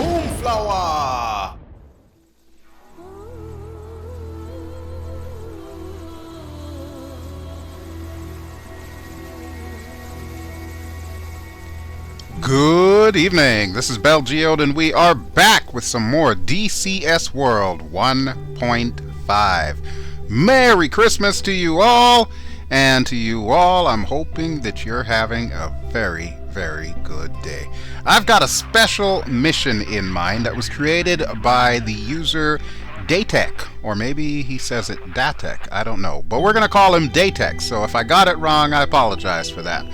Boomflower! Good evening, this is Bel Geode and we are back with some more DCS World 1.5. Merry Christmas to you all, and to you all I'm hoping that you're having a very, very good day. I've got a special mission in mind that was created by the user Datek, or maybe he says it Datek, I don't know, but we're going to call him Datek, so if I got it wrong, I apologize for that.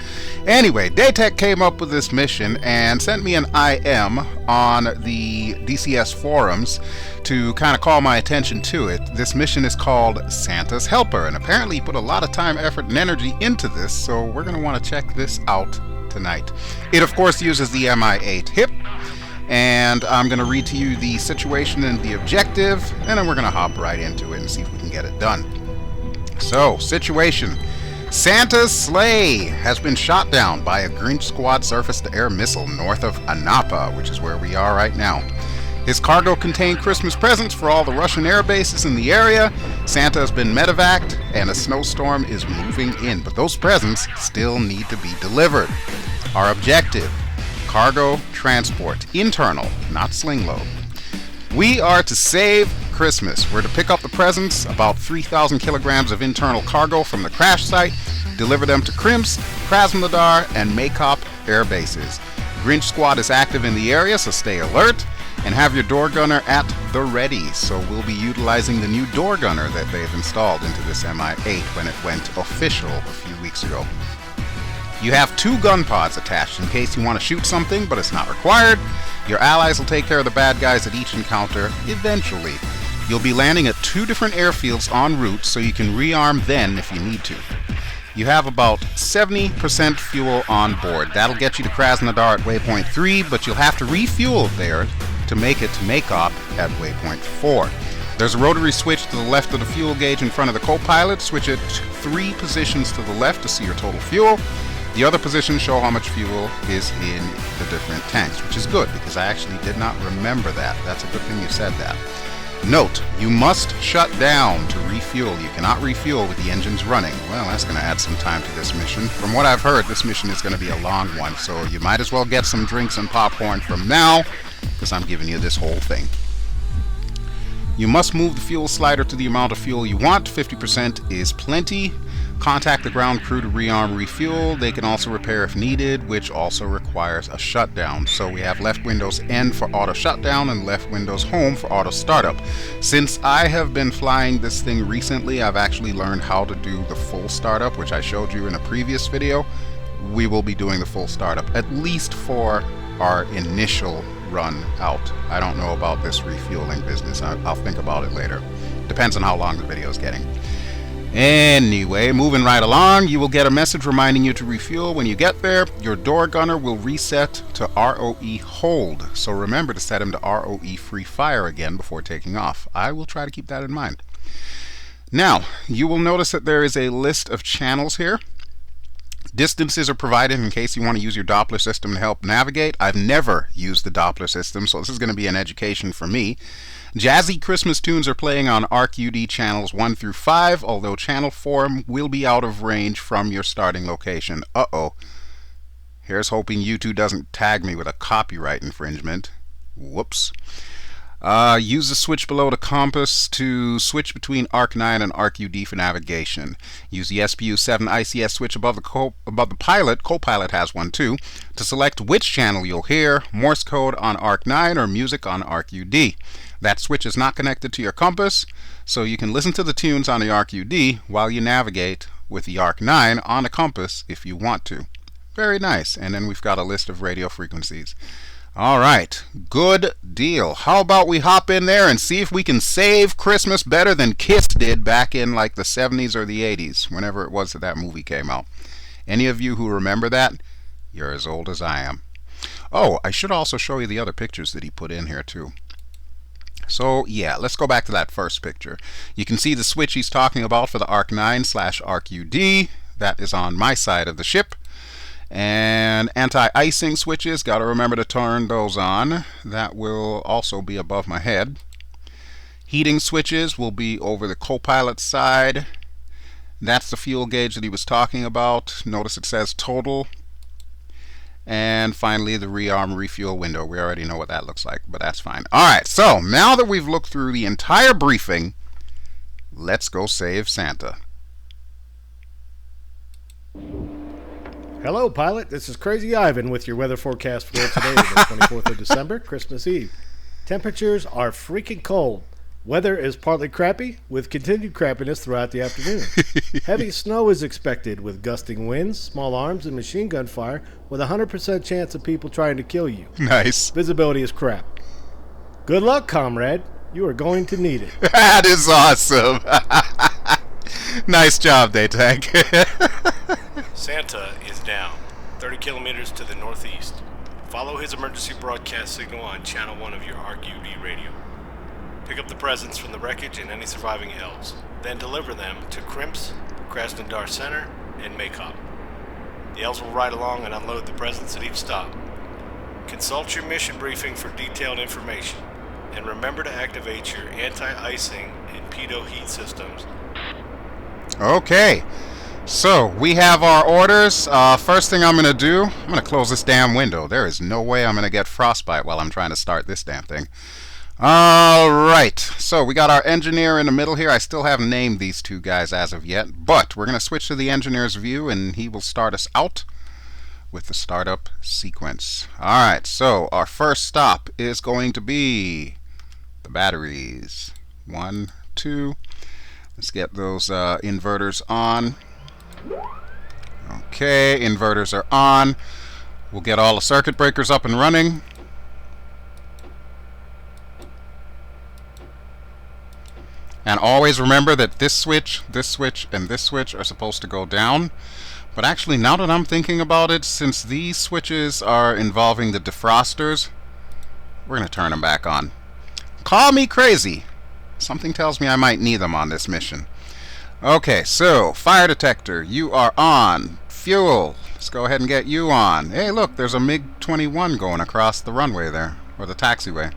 Anyway, Datek came up with this mission and sent me an IM on the DCS forums to kind of call my attention to it. This mission is called Santa's Helper, and apparently he put a lot of time, effort, and energy into this, so we're going to want to check this out tonight. It, of course, uses the Mi-8 hip, and I'm going to read to you the situation and the objective, and then we're going to hop right into it and see if we can get it done. So, situation. Santa's sleigh has been shot down by a Grinch squad surface-to-air missile north of Anapa, which is where we are right now. His cargo contained Christmas presents for all the Russian air bases in the area. Santa has been medevaced, and a snowstorm is moving in, but those presents still need to be delivered. Our objective: cargo transport, internal, not sling load. We are to save Christmas. We're to pick up the presents, about 3,000 kilograms of internal cargo from the crash site, deliver them to Krymsk, Krasnodar, and Maykop air bases. Grinch squad is active in the area, so stay alert, and have your door gunner at the ready. So we'll be utilizing the new door gunner that they've installed into this Mi-8 when it went official a few weeks ago. You have 2 gun pods attached in case you want to shoot something, but it's not required. Your allies will take care of the bad guys at each encounter eventually. You'll be landing at 2 different airfields en route, so you can rearm then if you need to. You have about 70% fuel on board. That'll get you to Krasnodar at waypoint 3, but you'll have to refuel there to make it to Maykop at waypoint 4. There's a rotary switch to the left of the fuel gauge in front of the co-pilot. Switch it 3 positions to the left to see your total fuel. The other positions show how much fuel is in the different tanks, which is good because I actually did not remember that. That's a good thing you said that. Note, you must shut down to refuel. You cannot refuel with the engines running. Well, that's going to add some time to this mission. From what I've heard, this mission is going to be a long one, so you might as well get some drinks and popcorn from now, because I'm giving you this whole thing. You must move the fuel slider to the amount of fuel you want. 50% is plenty. Contact the ground crew to rearm, refuel. They can also repair if needed, which also requires a shutdown. So we have left Windows N for auto shutdown and left Windows Home for auto startup. Since I have been flying this thing recently, I've actually learned how to do the full startup, which I showed you in a previous video. We will be doing the full startup, at least for our initial run out. I don't know about this refueling business. I'll think about it later. Depends on how long the video is getting. Anyway, moving right along, you will get a message reminding you to refuel when you get there. Your door gunner will reset to ROE hold, so remember to set him to ROE free fire again before taking off. I will try to keep that in mind. Now, you will notice that there is a list of channels here. Distances are provided in case you want to use your Doppler system to help navigate. I've never used the Doppler system, so this is going to be an education for me. Jazzy Christmas tunes are playing on ARC-UD channels 1 through 5, although channel 4 will be out of range from your starting location. Uh-oh. Here's hoping YouTube doesn't tag me with a copyright infringement. Whoops. Use the switch below the compass to switch between ARC-9 and ARC-UD for navigation. Use the SPU7 ICS switch above the pilot. Co-pilot has one too, to select which channel you'll hear, Morse code on ARC-9 or music on ARC-UD. That switch is not connected to your compass, so you can listen to the tunes on the ARC-UD while you navigate with the ARC-9 on the compass if you want to. Very nice. And then we've got a list of radio frequencies. All right, good deal. How about we hop in there and see if we can save Christmas better than Kiss did back in like the 70s or the 80s, whenever it was that that movie came out. Any of you who remember that, you're as old as I am. Oh, I should also show you the other pictures that he put in here too. So yeah, let's go back to that first picture. You can see the switch he's talking about for the ARC-9/ARC-UD. That is on my side of the ship. And anti-icing switches, got to remember to turn those on. That will also be above my head. Heating switches will be over the co-pilot side. That's the fuel gauge that he was talking about. Notice it says total. And finally, the rearm refuel window. We already know what that looks like, but that's fine. All right, so now that we've looked through the entire briefing, let's go save Santa. Hello, pilot. This is Crazy Ivan with your weather forecast for today, the 24th of December, Christmas Eve. Temperatures are freaking cold. Weather is partly crappy, with continued crappiness throughout the afternoon. Heavy snow is expected, with gusting winds, small arms, and machine gun fire, with a 100% chance of people trying to kill you. Nice. Visibility is crap. Good luck, comrade. You are going to need it. That is awesome. Nice job, Datek. Santa is down, 30 kilometers to the northeast. Follow his emergency broadcast signal on channel 1 of your RQD radio. Pick up the presents from the wreckage and any surviving elves. Then deliver them to Krymsk, Krasnodar Center, and Maykop. The elves will ride along and unload the presents at each stop. Consult your mission briefing for detailed information. And remember to activate your anti-icing and pitot heat systems. Okay, so we have our orders. First thing I'm going to do, I'm going to close this damn window. There is no way I'm going to get frostbite while I'm trying to start this damn thing. Alright, so we got our engineer in the middle here. I still haven't named these two guys as of yet, but we're going to switch to the engineer's view and he will start us out with the startup sequence. Alright, so our first stop is going to be the batteries. 1, 2. Let's get those inverters on. Okay, inverters are on. We'll get all the circuit breakers up and running. And always remember that this switch, and this switch are supposed to go down. But actually, now that I'm thinking about it, since these switches are involving the defrosters, we're going to turn them back on. Call me crazy. Something tells me I might need them on this mission. Okay, so, fire detector, you are on. Fuel, let's go ahead and get you on. Hey, look, there's a MiG-21 going across the runway there, or the taxiway.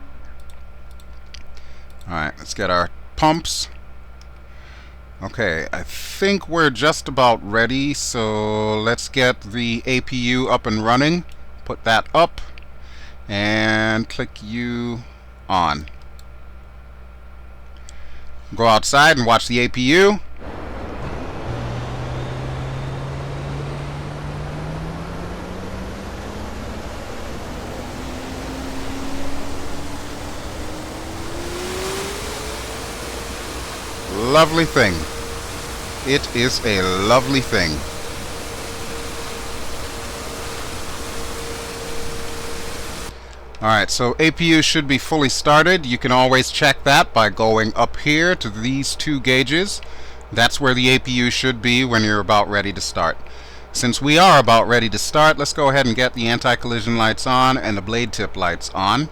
Alright, let's get our pumps. Okay, I think we're just about ready, so let's get the APU up and running. Put that up and click you on. Go outside and watch the APU. Lovely thing. It is a lovely thing. Alright, so APU should be fully started. You can always check that by going up here to these two gauges. That's where the APU should be when you're about ready to start. Since we are about ready to start, let's go ahead and get the anti-collision lights on and the blade tip lights on.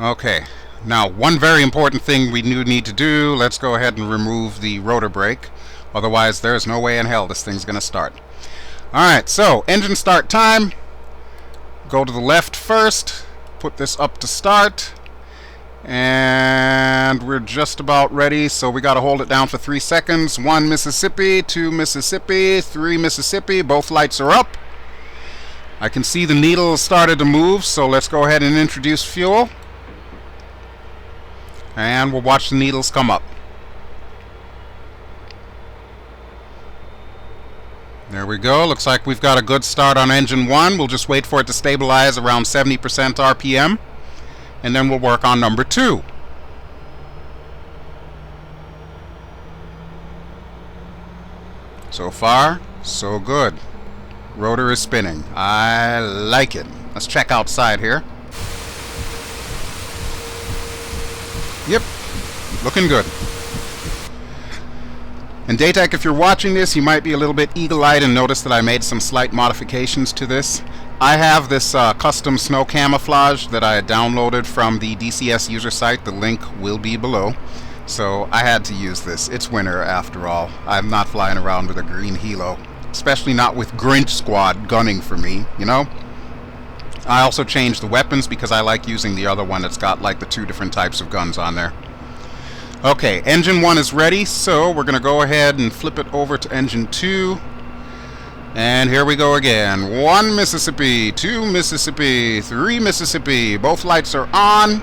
Okay. Now, one very important thing we do need to do, let's go ahead and remove the rotor brake. Otherwise, there's no way in hell this thing's going to start. Alright, so, engine start time. Go to the left first. Put this up to start. And we're just about ready, so we got to hold it down for 3 seconds. 1 Mississippi, 2 Mississippi, 3 Mississippi. Both lights are up. I can see the needle started to move, so let's go ahead and introduce fuel. And we'll watch the needles come up. There we go. Looks like we've got a good start on engine 1. We'll just wait for it to stabilize around 70% RPM. And then we'll work on number 2. So far, so good. Rotor is spinning. I like it. Let's check outside here. Yep, looking good. And Datek, if you're watching this, you might be a little bit eagle-eyed and notice that I made some slight modifications to this. I have this custom snow camouflage that I had downloaded from the DCS user site. The link will be below. So I had to use this. It's winter after all. I'm not flying around with a green helo. especially not with Grinch squad gunning for me, you know? I also changed the weapons because I like using the other one that's got like the 2 different types of guns on there. Okay, engine 1 is ready, so we're going to go ahead and flip it over to engine 2. And here we go again. 1 Mississippi, 2 Mississippi, 3 Mississippi. Both lights are on.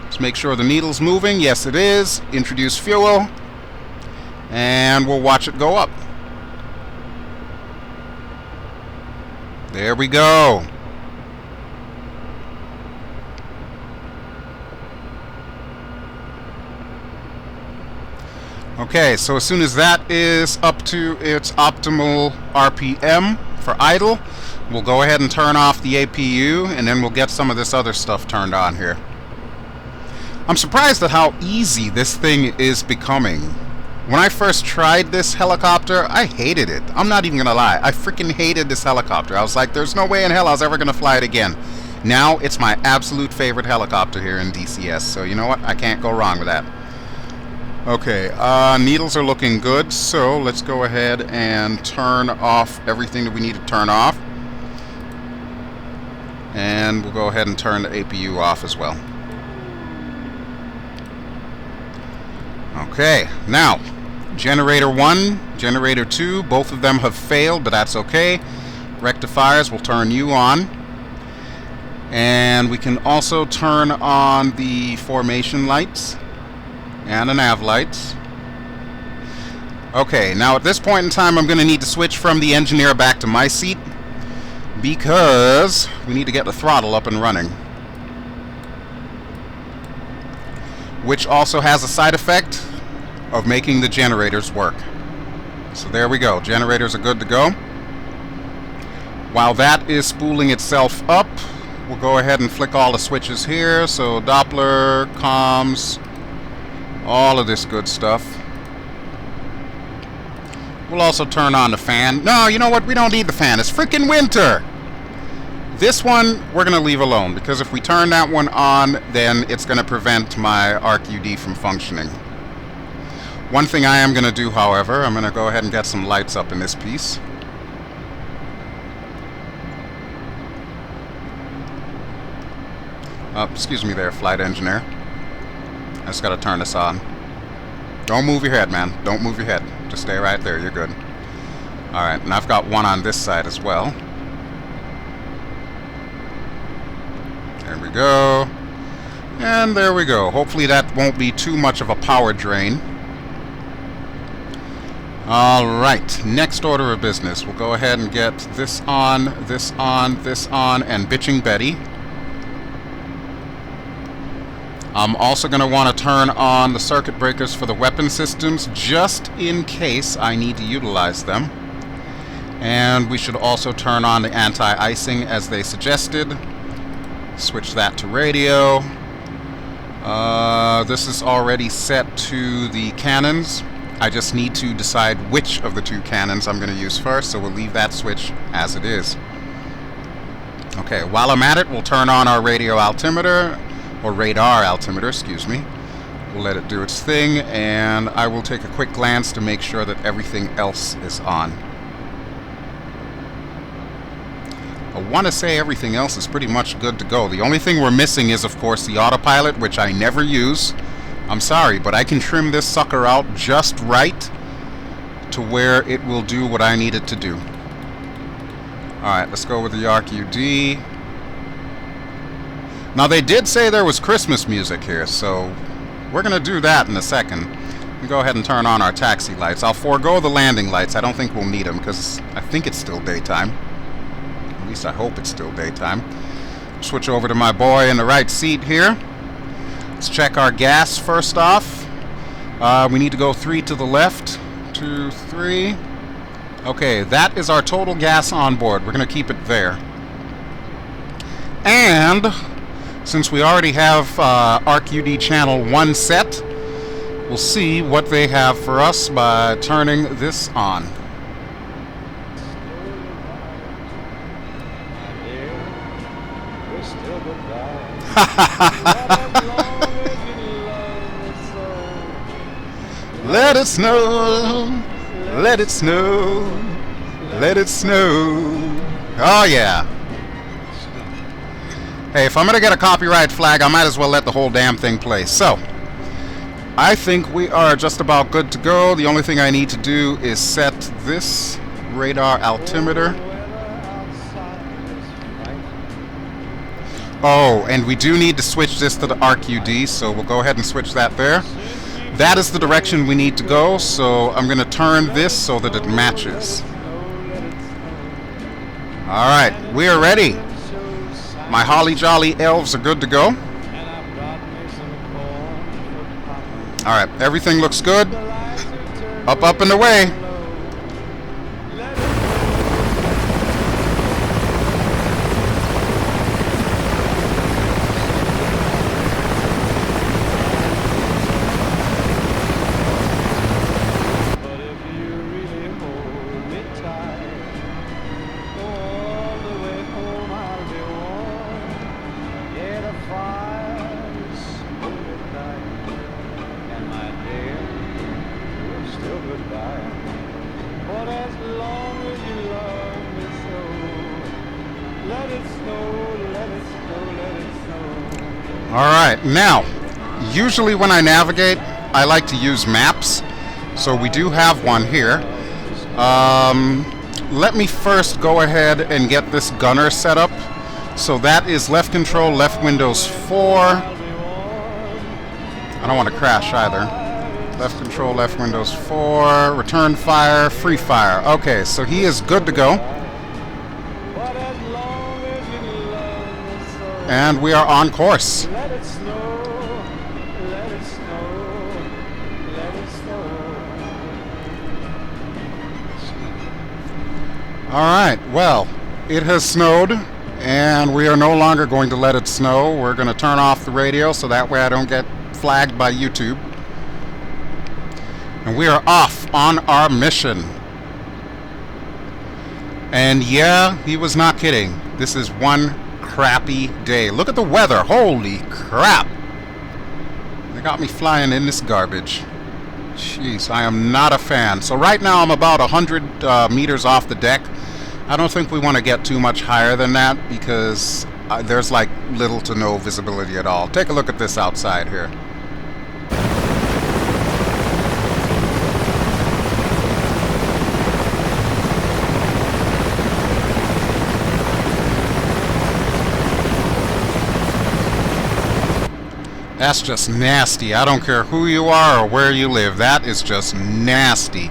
Let's make sure the needle's moving. Yes, it is. Introduce fuel. And we'll watch it go up. There we go. Okay, so as soon as that is up to its optimal RPM for idle, we'll go ahead and turn off the APU, and then we'll get some of this other stuff turned on here. I'm surprised at how easy this thing is becoming. When I first tried this helicopter, I hated it. I'm not even gonna lie. I freaking hated this helicopter. I was like, there's no way in hell I was ever gonna fly it again. Now, it's my absolute favorite helicopter here in DCS, so you know what? I can't go wrong with that. Okay, needles are looking good, so let's go ahead and turn off everything that we need to turn off. And we'll go ahead and turn the APU off as well. Okay, now, generator 1, generator 2, both of them have failed, but that's okay. Rectifiers will turn you on. And we can also turn on the formation lights and the nav lights. Okay, now at this point in time I'm going to need to switch from the engineer back to my seat because we need to get the throttle up and running. Which also has a side effect of making the generators work. So there we go, generators are good to go. While that is spooling itself up, we'll go ahead and flick all the switches here. So Doppler, comms, all of this good stuff. We'll also turn on the fan. No, you know what? We don't need the fan. It's freaking winter. This one, we're going to leave alone, because if we turn that one on, then it's going to prevent my ARC-UD from functioning. One thing I am going to do, however, I'm going to go ahead and get some lights up in this piece. Excuse me there, flight engineer. I just gotta turn this on. Don't move your head, man. Don't move your head. Just stay right there. You're good. Alright, and I've got one on this side as well. There we go. And there we go. Hopefully that won't be too much of a power drain. Alright, next order of business. We'll go ahead and get this on, this on, this on, and bitching Betty. I'm also going to want to turn on the circuit breakers for the weapon systems just in case I need to utilize them. And we should also turn on the anti-icing as they suggested. Switch that to radio. This is already set to the cannons. I just need to decide which of the 2 cannons I'm going to use first, so we'll leave that switch as it is. Okay, while I'm at it, we'll turn on our radio altimeter. Or radar altimeter, excuse me. We'll let it do its thing, and I will take a quick glance to make sure that everything else is on. I want to say everything else is pretty much good to go. The only thing we're missing is, of course, the autopilot, which I never use. I'm sorry, but I can trim this sucker out just right to where it will do what I need it to do. Alright, let's go with the ARC-UD. Now, they did say there was Christmas music here, so we're going to do that in a second. We go ahead and turn on our taxi lights. I'll forego the landing lights. I don't think we'll need them, because I think it's still daytime. At least I hope it's still daytime. Switch over to my boy in the right seat here. Let's check our gas first off. We need to go 3 to the left. 2, 3. Okay, that is our total gas on board. We're going to keep it there. And since we already have ARC-UD channel 1 set, we'll see what they have for us by turning this on. Let it snow, let it snow. Let it snow. Oh, yeah. Hey, if I'm going to get a copyright flag, I might as well let the whole damn thing play. So, I think we are just about good to go. The only thing I need to do is set this radar altimeter. Oh, and we do need to switch this to the RQD, so we'll go ahead and switch that there. That is the direction we need to go, so I'm going to turn this so that it matches. Alright, we are ready. My holly jolly elves are good to go. Alright, everything looks good. Up, up, and away. Alright, now, usually when I navigate, I like to use maps, so we do have one here. Let me first go ahead and get this gunner set up. So that is left control, left Windows 4. I don't want to crash either. Left control, left Windows 4, return fire, free fire. Okay, so he is good to go. And we are on course. Let it snow, let it snow, let it snow. Alright, well, it has snowed, and we are no longer going to let it snow. We're going to turn off the radio so that way I don't get flagged by YouTube. And we are off on our mission. And yeah, he was not kidding. This is one crappy day. Look at the weather. Holy crap. They got me flying in this garbage. Jeez, I am not a fan. So right now I'm about 100 meters off the deck. I don't think we want to get too much higher than that because there's like little to no visibility at all. Take a look at this outside here. That's just nasty. I don't care who you are or where you live. That is just nasty.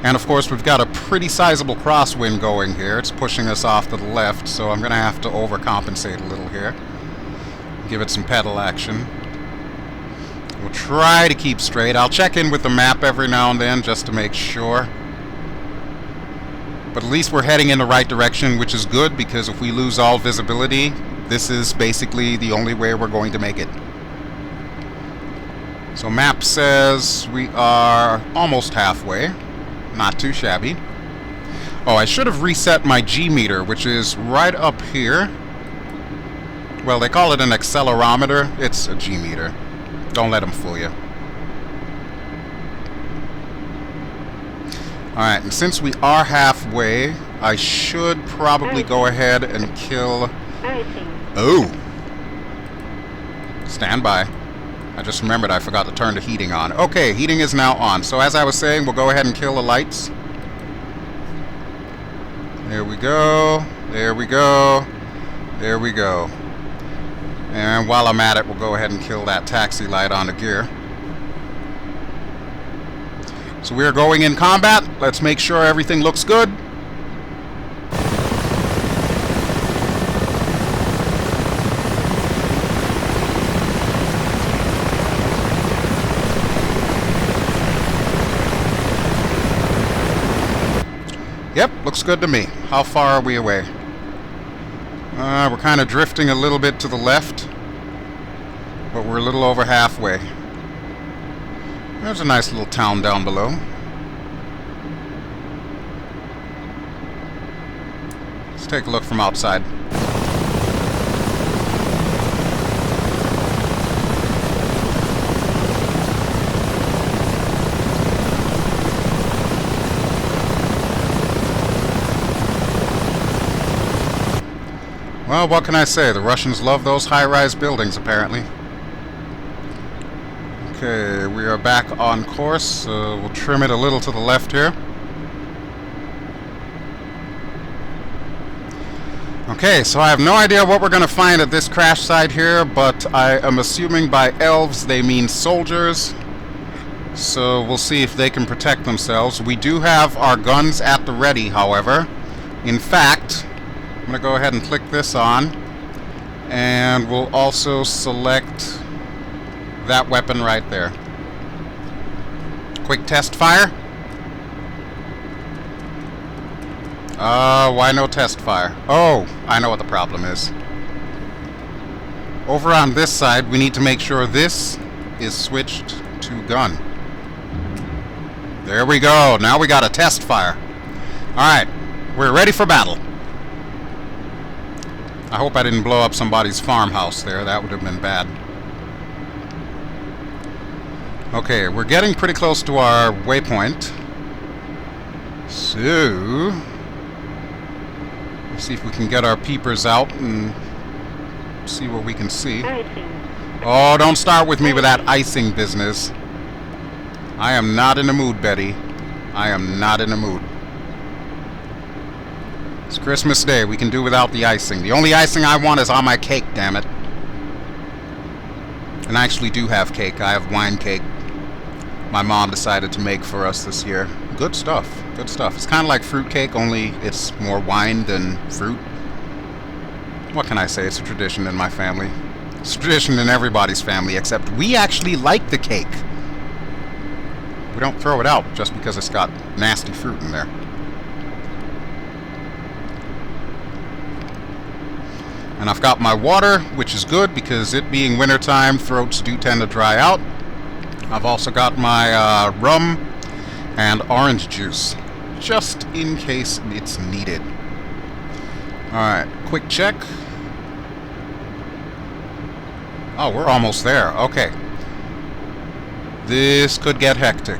And of course we've got a pretty sizable crosswind going here. It's pushing us off to the left, so I'm going to have to overcompensate a little here. Give it some pedal action. We'll try to keep straight. I'll check in with the map every now and then just to make sure. But at least we're heading in the right direction, which is good because if we lose all visibility, this is basically the only way we're going to make it. So map says we are almost halfway. Not too shabby. Oh, I should have reset my G meter, which is right up here. Well, they call it an accelerometer. It's a G meter. Don't let them fool you. Alright, and since we are halfway, I should probably go ahead and kill... Oh! Stand by. I just remembered I forgot to turn the heating on. Okay, heating is now on. So as I was saying, we'll go ahead and kill the lights. There we go. There we go. There we go. And while I'm at it, we'll go ahead and kill that taxi light on the gear. So we are going in combat. Let's make sure everything looks good. Yep, looks good to me. How far are we away? We're kind of drifting a little bit to the left, but we're a little over halfway. There's a nice little town down below. Let's take a look from outside. Well, what can I say? The Russians love those high-rise buildings, apparently. Okay, we are back on course. We'll trim it a little to the left here. Okay, so I have no idea what we're going to find at this crash site here, but I am assuming by elves they mean soldiers. So we'll see if they can protect themselves. We do have our guns at the ready, however. In fact, I'm going to go ahead and click this on. And we'll also select that weapon right there. Quick test fire. Why no test fire? Oh, I know what the problem is. Over on this side, we need to make sure this is switched to gun. There we go. Now we got a test fire. Alright, we're ready for battle. I hope I didn't blow up somebody's farmhouse there. That would have been bad. Okay, we're getting pretty close to our waypoint. So... see if we can get our peepers out and see what we can see. Oh, don't start with me with that icing business. I am not in the mood, Betty. I am not in the mood. It's Christmas Day. We can do without the icing. The only icing I want is on my cake, damn it. And I actually do have cake. I have wine cake. My mom decided to make for us this year. Good stuff. Good stuff. It's kind of like fruit cake, only it's more wine than fruit. What can I say? It's a tradition in my family. It's a tradition in everybody's family, except we actually like the cake. We don't throw it out just because it's got nasty fruit in there. And I've got my water, which is good because it being wintertime, throats do tend to dry out. I've also got my rum and orange juice, just in case it's needed. Alright, quick check. Oh, we're almost there. Okay. This could get hectic.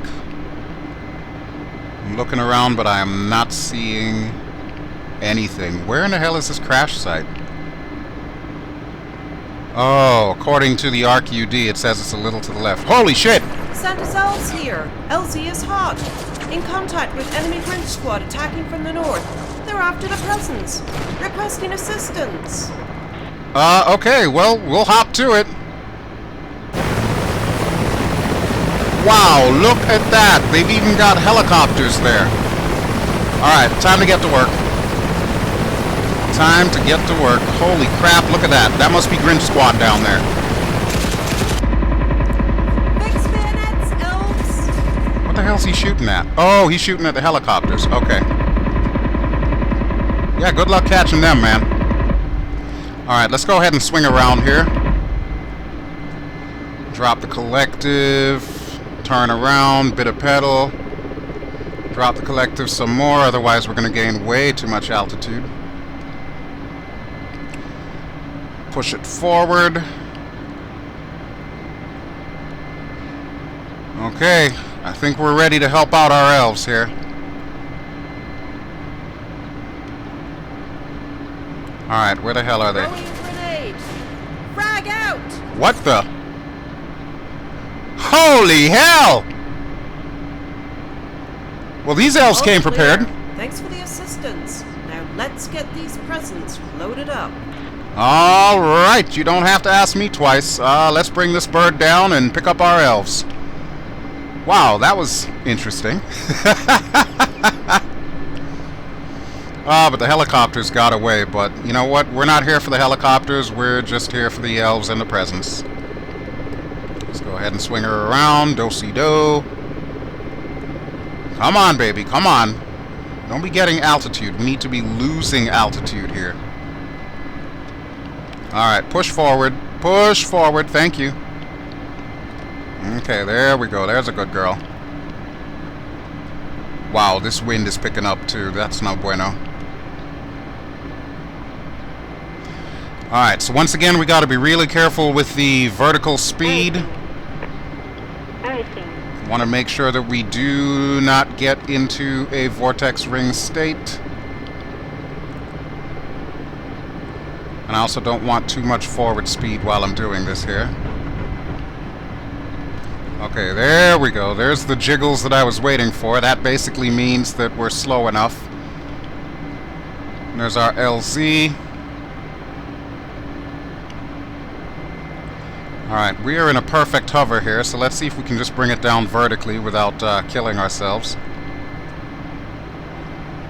I'm looking around, but I am not seeing anything. Where in the hell is this crash site? Oh, according to the RQD, it says it's a little to the left. Holy shit! Santa's elves here. LZ is hot. In contact with enemy Grinch squad attacking from the north. They're after the presents. Requesting assistance. Okay, well, we'll hop to it. Wow, look at that. They've even got helicopters there. Alright, time to get to work. Time to get to work. Holy crap, look at that. That must be Grinch squad down there. Fix bayonets, elves. What the hell's he shooting at? Oh, he's shooting at the helicopters. Okay. Yeah, good luck catching them, man. Alright, let's go ahead and swing around here. Drop the collective. Turn around. Bit of pedal. Drop the collective some more, otherwise we're going to gain way too much altitude. Push it forward. Okay, I think we're ready to help out our elves here. Alright, where the hell are they? Throwing grenade. Frag out. What the? Holy hell! Well, these elves All came clear. prepared. Thanks for the assistance. Now let's get these presents loaded up. Alright, you don't have to ask me twice. Let's bring this bird down and pick up our elves. Wow, that was interesting. But the helicopters got away, but you know what? We're not here for the helicopters, we're just here for the elves and the presents. Let's go ahead and swing her around, do-si-do. Come on, baby, come on. Don't be getting altitude, we need to be losing altitude here. Alright, push forward, thank you. Okay, there we go, there's a good girl. Wow, this wind is picking up too, that's no bueno. Alright, so once again we gotta be really careful with the vertical speed. Want to make sure that we do not get into a vortex ring state. And I also don't want too much forward speed while I'm doing this here. Okay, there we go. There's the jiggles that I was waiting for. That basically means that we're slow enough. And there's our LZ. Alright, we are in a perfect hover here, so let's see if we can just bring it down vertically without killing ourselves.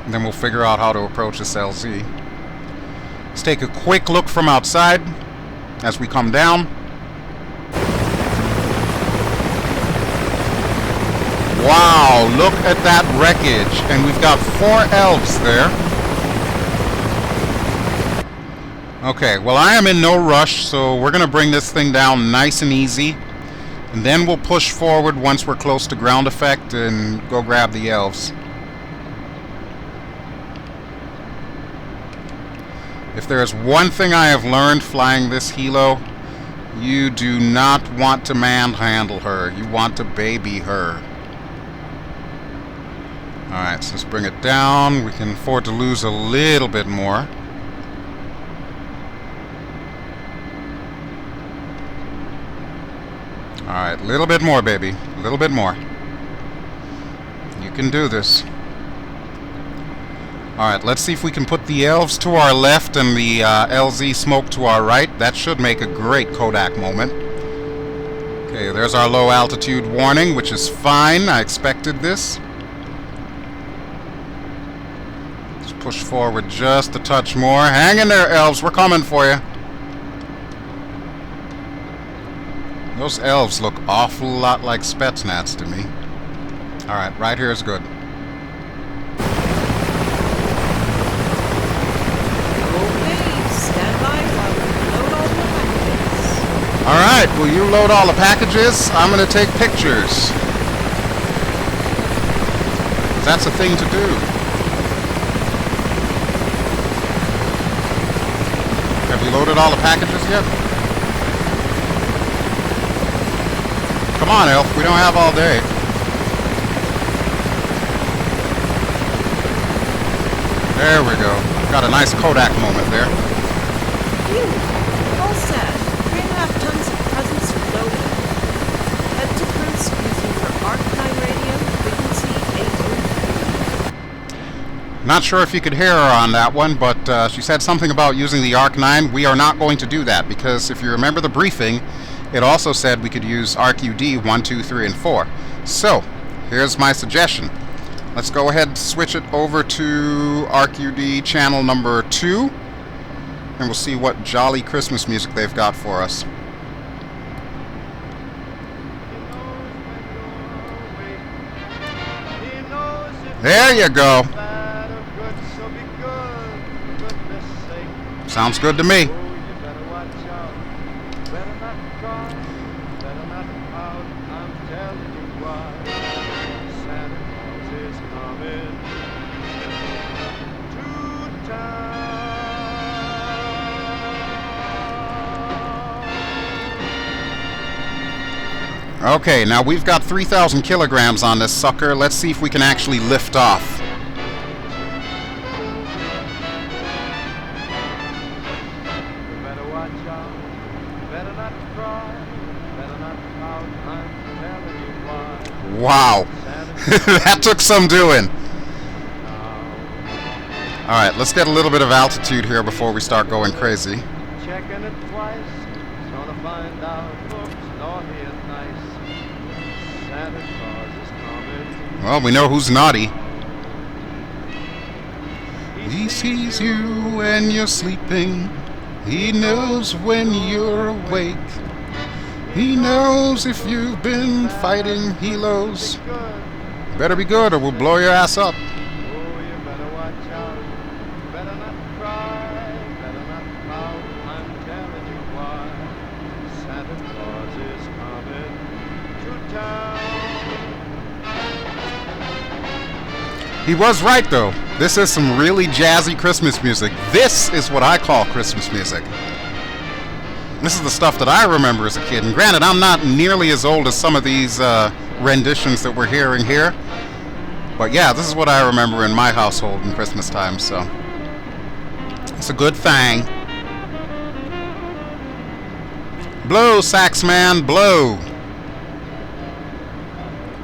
And then we'll figure out how to approach this LZ. Let's take a quick look from outside as we come down. Wow, look at that wreckage. And we've got 4 elves there. Okay, well I am in no rush, so we're going to bring this thing down nice and easy. And then we'll push forward once we're close to ground effect and go grab the elves. If there's one thing I have learned flying this helo, you do not want to manhandle her. You want to baby her. Alright, so let's bring it down. We can afford to lose a little bit more. Alright, a little bit more, baby. A little bit more. You can do this. Alright, let's see if we can put the elves to our left and the LZ smoke to our right. That should make a great Kodak moment. Okay, there's our low altitude warning, which is fine. I expected this. Let's push forward just a touch more. Hang in there, elves. We're coming for you. Those elves look awful lot like Spetsnaz to me. Alright, right here is good. Alright, will you load all the packages? I'm going to take pictures. That's a thing to do. Have you loaded all the packages yet? Come on, Elf, we don't have all day. There we go. Got a nice Kodak moment there. Phew, all set. 3.5 tons of presents loaded. Head to Krymsk using your Arc-9 radio, frequency 8. Not sure if you could hear her on that one, but she said something about using the Arc-9. We are not going to do that, because if you remember the briefing, it also said we could use ARC-UD 1, 2, 3, and 4. So, here's my suggestion. Let's go ahead and switch it over to ARC-UD channel number 2, and we'll see what jolly Christmas music they've got for us. There you go. Sounds good to me. Okay, now we've got 3,000 kilograms on this sucker. Let's see if we can actually lift off. Wow. That took some doing. Alright, let's get a little bit of altitude here before we start going crazy. Checking it twice, gonna find out looks naughty and nice. Santa Claus is coming. Well, we know who's naughty. He sees you when you're sleeping. He knows when you're awake. He knows if you've been fighting helos. Better be good or we'll blow your ass up. Oh, you better watch out. Better not cry. Better not pout. I'm telling you why. Santa Claus is coming to town. He was right, though. This is some really jazzy Christmas music. This is what I call Christmas music. This is the stuff that I remember as a kid. And granted, I'm not nearly as old as some of these renditions that we're hearing here. But yeah, this is what I remember in my household in Christmas time, so it's a good thing. Blow, sax man, blow.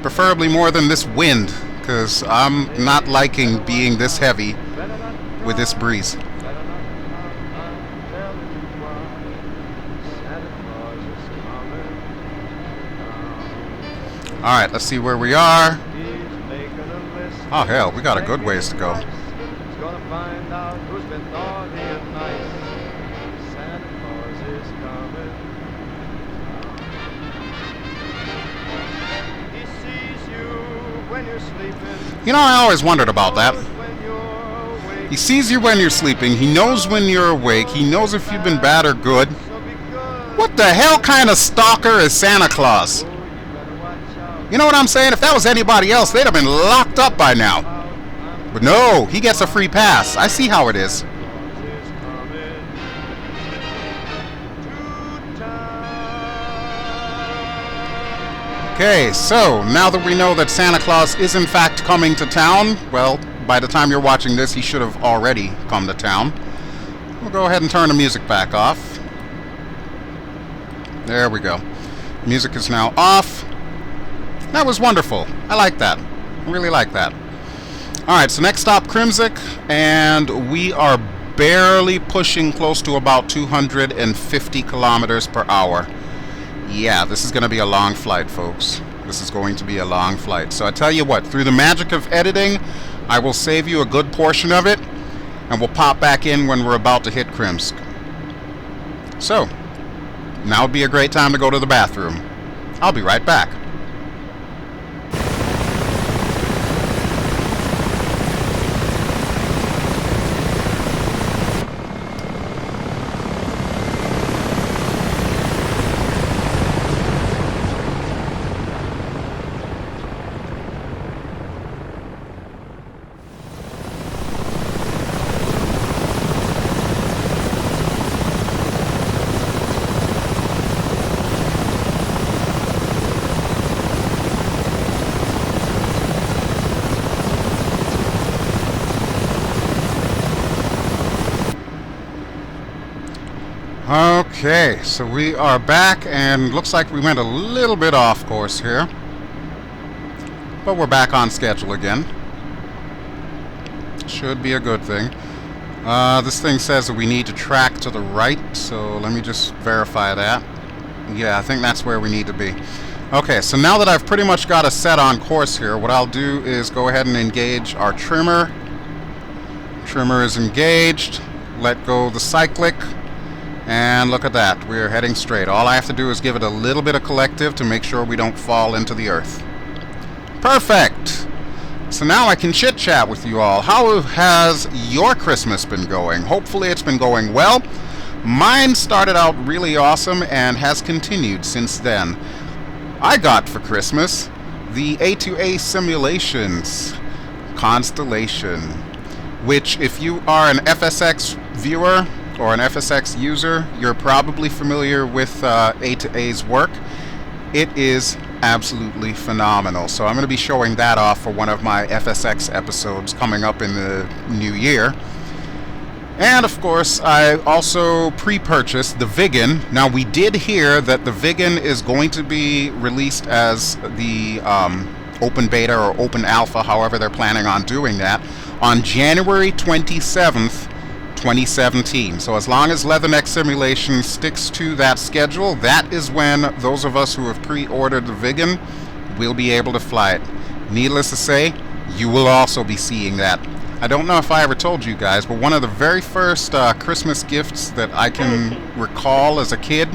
Preferably more than this wind, because I'm not liking being this heavy with this breeze. Alright, let's see where we are. Oh hell, we got a good ways to go. You know, I always wondered about that. He sees you when you're sleeping, he knows when you're awake, he knows if you've been bad or good. What the hell kind of stalker is Santa Claus? You know what I'm saying? If that was anybody else, they'd have been locked up by now. But no, he gets a free pass. I see how it is. Okay, so now that we know that Santa Claus is in fact coming to town, well, by the time you're watching this, he should have already come to town. We'll go ahead and turn the music back off. There we go. Music is now off. That was wonderful. I like that. I really like that. Alright, so next stop, Krymsk, and we are barely pushing close to about 250 kilometers per hour. Yeah, this is going to be a long flight, folks. This is going to be a long flight. So I tell you what, through the magic of editing, I will save you a good portion of it, and we'll pop back in when we're about to hit Krymsk. So, now would be a great time to go to the bathroom. I'll be right back. Okay, so we are back, and looks like we went a little bit off course here. But we're back on schedule again. Should be a good thing. This thing says that we need to track to the right, so let me just verify that. Yeah, I think that's where we need to be. Okay, so now that I've pretty much got us set on course here, what I'll do is go ahead and engage our trimmer. Trimmer is engaged. Let go the cyclic. And look at that, we're heading straight. All I have to do is give it a little bit of collective to make sure we don't fall into the earth. Perfect! So now I can chit-chat with you all. How has your Christmas been going? Hopefully it's been going well. Mine started out really awesome and has continued since then. I got for Christmas the A2A Simulations Constellation, which if you are an FSX viewer or an FSX user, you're probably familiar with A2A's work. It is absolutely phenomenal. So I'm going to be showing that off for one of my FSX episodes coming up in the new year. And of course, I also pre-purchased the Viggen. Now we did hear that the Viggen is going to be released as the open beta or open alpha, however they're planning on doing that, on January 27th, 2017. So as long as Leatherneck Simulation sticks to that schedule, that is when those of us who have pre-ordered the Viggen will be able to fly it. Needless to say, you will also be seeing that. I don't know if I ever told you guys, but one of the very first Christmas gifts that I can recall as a kid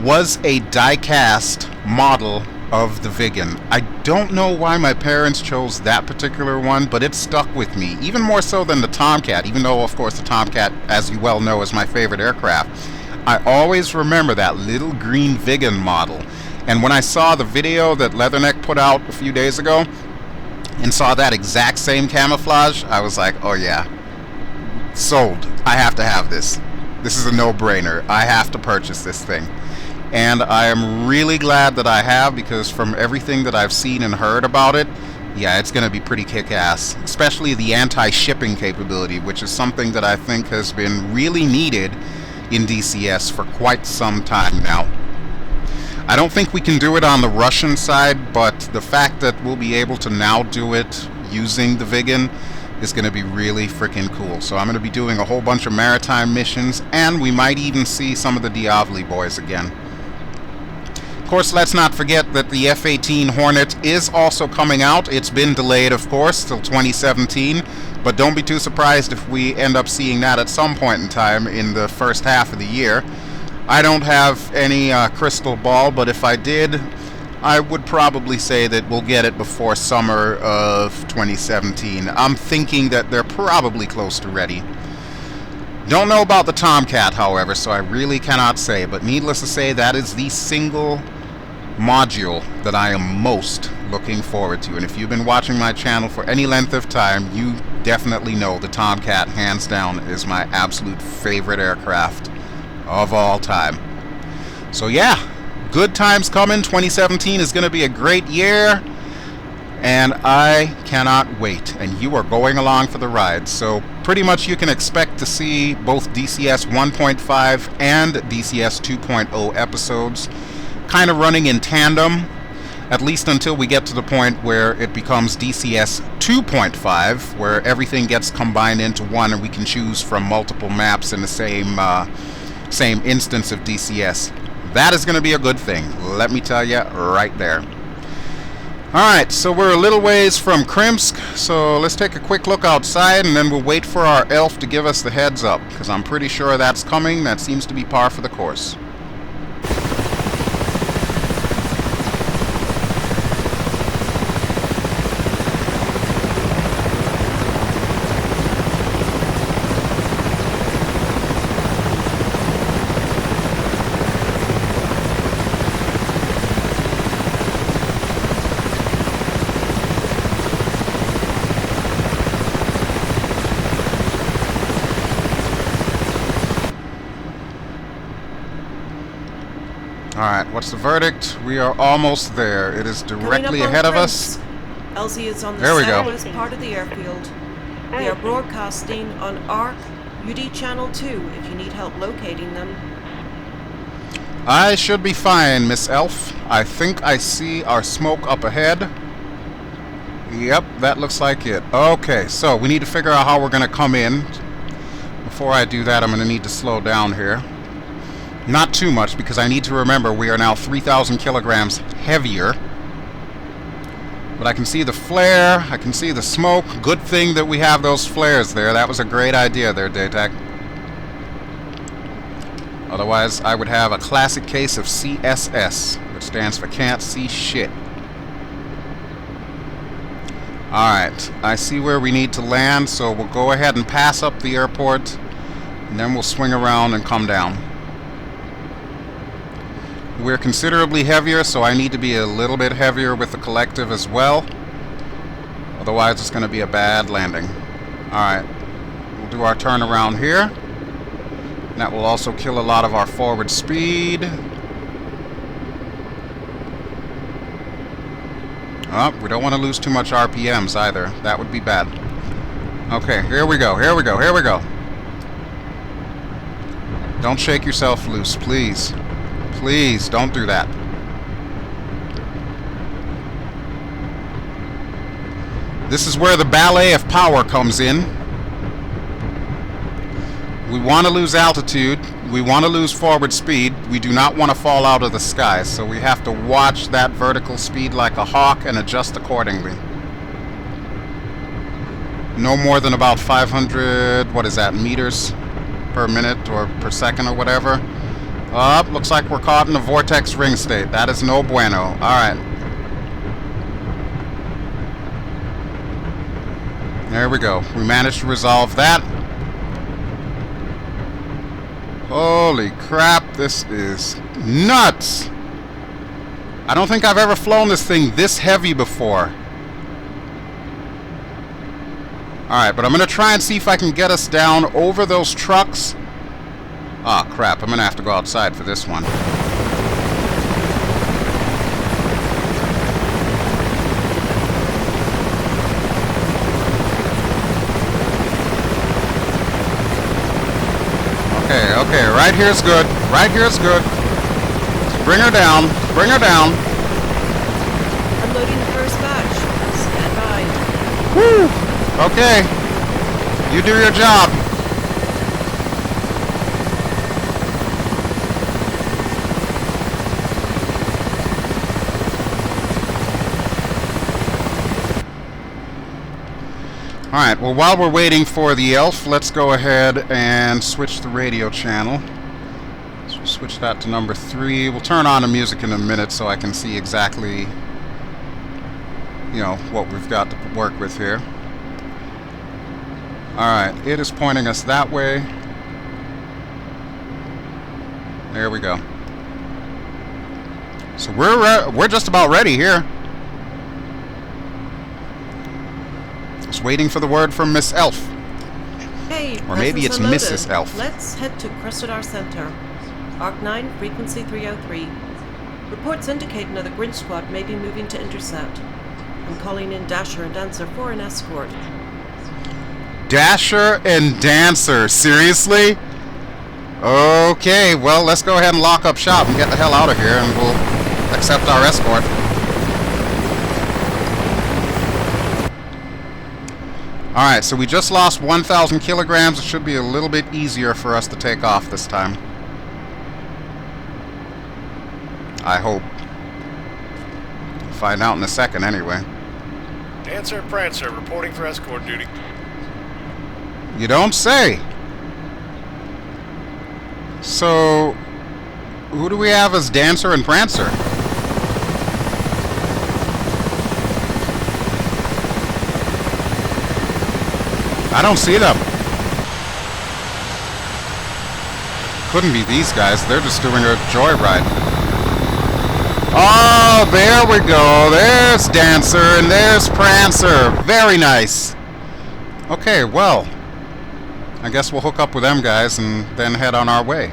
was a die-cast model of the Viggen. I don't know why my parents chose that particular one, but it stuck with me, even more so than the Tomcat, even though, of course, the Tomcat, as you well know, is my favorite aircraft. I always remember that little green Viggen model. And when I saw the video that Leatherneck put out a few days ago, and saw that exact same camouflage, I was like, oh yeah, sold. I have to have this. This is a no-brainer. I have to purchase this thing. And I am really glad that I have, because from everything that I've seen and heard about it, yeah, it's going to be pretty kick-ass. Especially the anti-shipping capability, which is something that I think has been really needed in DCS for quite some time now. I don't think we can do it on the Russian side, but the fact that we'll be able to now do it using the Viggen is going to be really freaking cool. So I'm going to be doing a whole bunch of maritime missions, and we might even see some of the Diavoli boys again. Of course, let's not forget that the F-18 Hornet is also coming out. It's been delayed, of course, till 2017, but don't be too surprised if we end up seeing that at some point in time in the first half of the year. I don't have any crystal ball, but if I did, I would probably say that we'll get it before summer of 2017. I'm thinking that they're probably close to ready. Don't know about the Tomcat, however, so I really cannot say, but needless to say, that is the single module that I am most looking forward to. And if you've been watching my channel for any length of time, you definitely know the Tomcat, hands down, is my absolute favorite aircraft of all time. So yeah, good times coming. 2017 is going to be a great year, and I cannot wait, and you are going along for the ride. So pretty much you can expect to see both DCS 1.5 and DCS 2.0 episodes kind of running in tandem, at least until we get to the point where it becomes DCS 2.5, where everything gets combined into one and we can choose from multiple maps in the same instance of DCS. That is going to be a good thing, let me tell you right there. Alright, so we're a little ways from Krymsk, so let's take a quick look outside and then we'll wait for our elf to give us the heads up, because I'm pretty sure that's coming. That seems to be par for the course. Alright, what's the verdict? We are almost there. It is directly ahead of us. LZ is on the There we go. southwest part of the airfield. They are broadcasting on ARC UD Channel 2 if you need help locating them. I should be fine, Miss Elf. I think I see our smoke up ahead. Yep, that looks like it. Okay, so we need to figure out how we're going to come in. Before I do that, I'm going to need to slow down here. Not too much, because I need to remember we are now 3,000 kilograms heavier. But I can see the flare, I can see the smoke. Good thing that we have those flares there. That was a great idea there, Datek. Otherwise, I would have a classic case of CSS, which stands for can't see shit. Alright, I see where we need to land, so we'll go ahead and pass up the airport, and then we'll swing around and come down. We're considerably heavier, so I need to be a little bit heavier with the collective as well. Otherwise, it's going to be a bad landing. Alright, we'll do our turn around here. That will also kill a lot of our forward speed. Oh, we don't want to lose too much RPMs either. That would be bad. Okay, here we go, here we go, here we go. Don't shake yourself loose, please. Please, don't do that. This is where the ballet of power comes in. We want to lose altitude. We want to lose forward speed. We do not want to fall out of the sky, so we have to watch that vertical speed like a hawk and adjust accordingly. No more than about 500, what is that, meters per minute or per second or whatever. Looks like we're caught in a vortex ring state. That is no bueno. Alright. There we go. We managed to resolve that. Holy crap, this is nuts! I don't think I've ever flown this thing this heavy before. Alright, but I'm going to try and see if I can get us down over those trucks. Ah, crap, I'm going to have to go outside for this one. Okay, okay, right here's good. Right here's good. Bring her down. Bring her down. Unloading the first batch. Stand by. Woo! Okay. You do your job. Alright, well, while we're waiting for the elf, let's go ahead and switch the radio channel. So we'll switch that to number 3. We'll turn on the music in a minute so I can see exactly, you know, what we've got to work with here. Alright, it is pointing us that way. There we go. So we're just about ready here. Just waiting for the word from Miss Elf. Hey, or maybe it's unloaded. Mrs. Elf. Let's head to Krasnodar Center. Arc 9, frequency 303. Reports indicate another Grinch squad may be moving to intercept. I'm calling in Dasher and Dancer for an escort. Dasher and Dancer, seriously? Okay, well, let's go ahead and lock up shop and get the hell out of here, and we'll accept our escort. Alright, so we just lost 1,000 kilograms. It should be a little bit easier for us to take off this time. I hope. We'll find out in a second anyway. Dancer and Prancer reporting for escort duty. You don't say. So, who do we have as Dancer and Prancer? I don't see them. Couldn't be these guys. They're just doing a joyride. Oh, there we go. There's Dancer and there's Prancer. Very nice. Okay, well, I guess we'll hook up with them guys and then head on our way.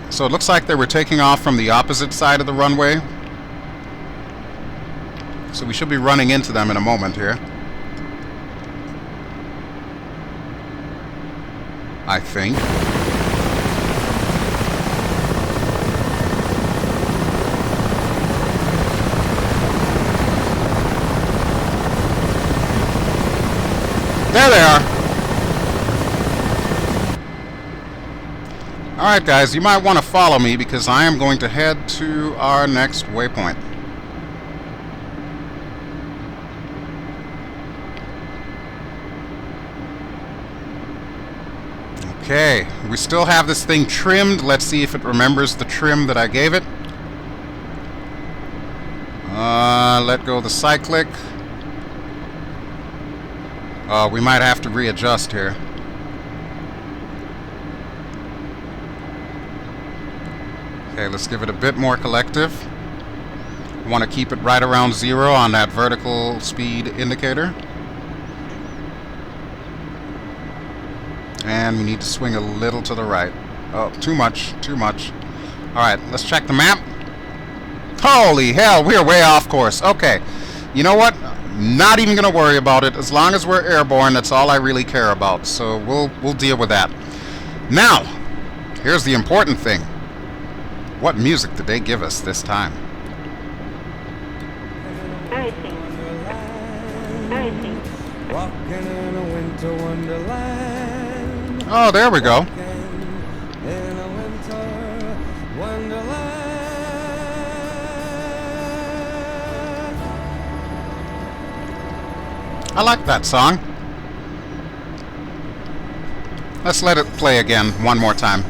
So it looks like they were taking off from the opposite side of the runway. So we should be running into them in a moment here. I think. There they are. Alright guys, you might want to follow me because I am going to head to our next waypoint. Okay, we still have this thing trimmed. Let's see if it remembers the trim that I gave it. Let go of the cyclic. We might have to readjust here. Okay, let's give it a bit more collective. Want to keep it right around 0 on that vertical speed indicator. And we need to swing a little to the right. Oh, too much, too much. Alright, let's check the map. Holy hell, we're way off course. Okay, you know what? Not even going to worry about it. As long as we're airborne, that's all I really care about. So we'll deal with that. Now, here's the important thing. What music did they give us this time? Everything. Walking in a winter wonderland. Oh, there we go. In a winter wonderland. I like that song. Let's let it play again one more time.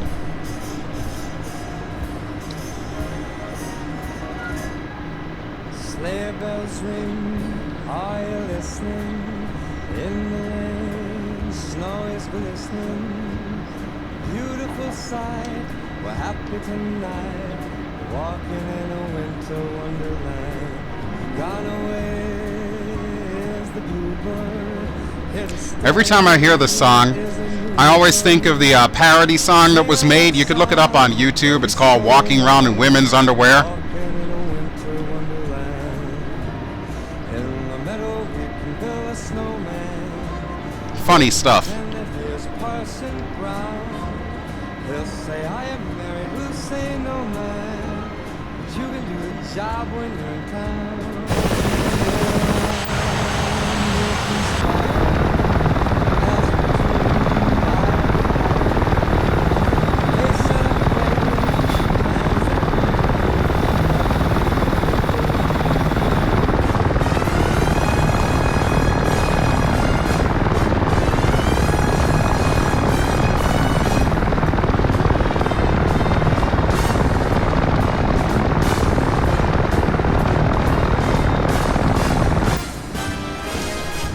Sleigh bells ring, are you listening? In the lane, snow is glistening. Beautiful sight, we're happy tonight. Walking in a winter wonderland. Gone away is the bluebird. Every time I hear this song, I always think of the parody song that was made. You could look it up on YouTube. It's called Walking Around in Women's Underwear. Funny stuff. say no man, but you can do the job when you're in town.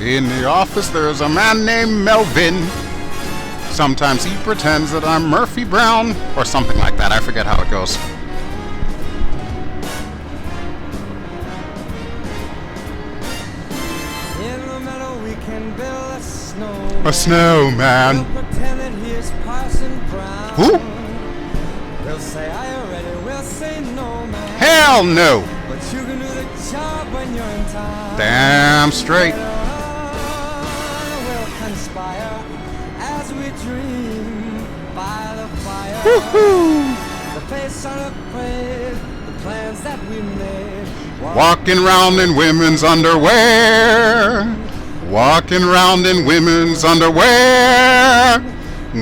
In the office there's a man named Melvin. Sometimes he pretends that I'm Murphy Brown, or something like that. I forget how it goes. In the meadow we can build a snowman. A snowman. We'll pretend that he is Parson Brown. Who? We'll say, are you ready? We'll say no, man. Hell no. But you can do the job when you're in town. Damn straight. We'll conspire as we dream by the fire. Woohoo! The face unafraid, the plans that we made. Walking round in women's underwear. Walking round in women's underwear.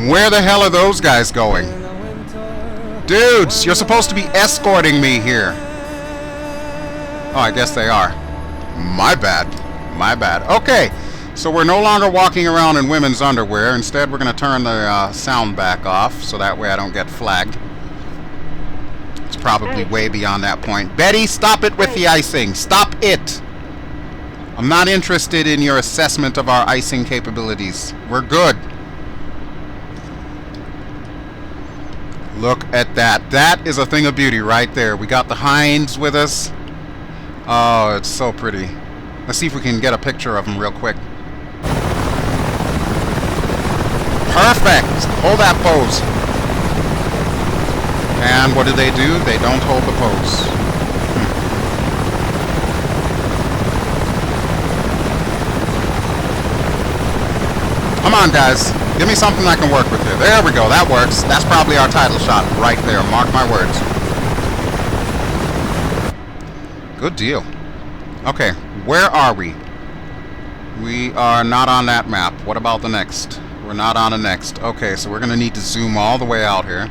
Where the hell are those guys going? Dudes, you're supposed to be escorting me here. Oh, I guess they are. My bad. My bad. Okay, so we're no longer walking around in women's underwear. Instead, we're going to turn the sound back off, so that way I don't get flagged. It's probably way beyond that point. Betty, stop it with the icing. Stop it. I'm not interested in your assessment of our icing capabilities. We're good. Look at that. That is a thing of beauty right there. We got the hinds with us. Oh, it's so pretty. Let's see if we can get a picture of them real quick. Perfect! Hold that pose. And what do? They don't hold the pose. Come on, guys. Give me something I can work with here. There we go. That works. That's probably our title shot right there. Mark my words. Good deal. Okay, where are we? We are not on that map. What about the next? We're not on the next. Okay, so we're going to need to zoom all the way out here.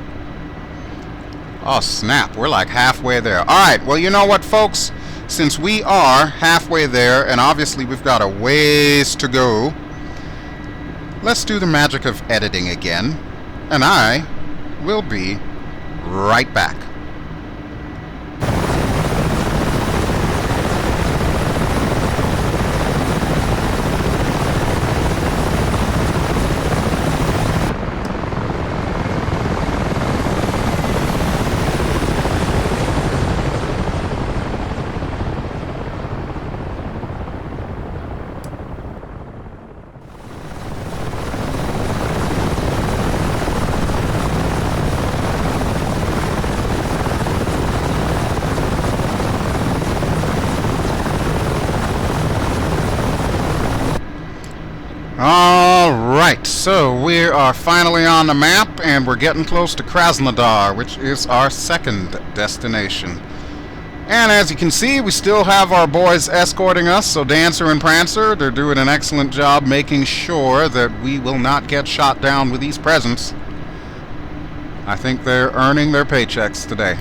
Oh, snap. We're like halfway there. Alright, well, you know what, folks? Since we are halfway there, and obviously we've got a ways to go, let's do the magic of editing again, and I will be right back. Alright, so we are finally on the map, and we're getting close to Krasnodar, which is our second destination. And as you can see, we still have our boys escorting us, so Dancer and Prancer, they're doing an excellent job making sure that we will not get shot down with these presents. I think they're earning their paychecks today.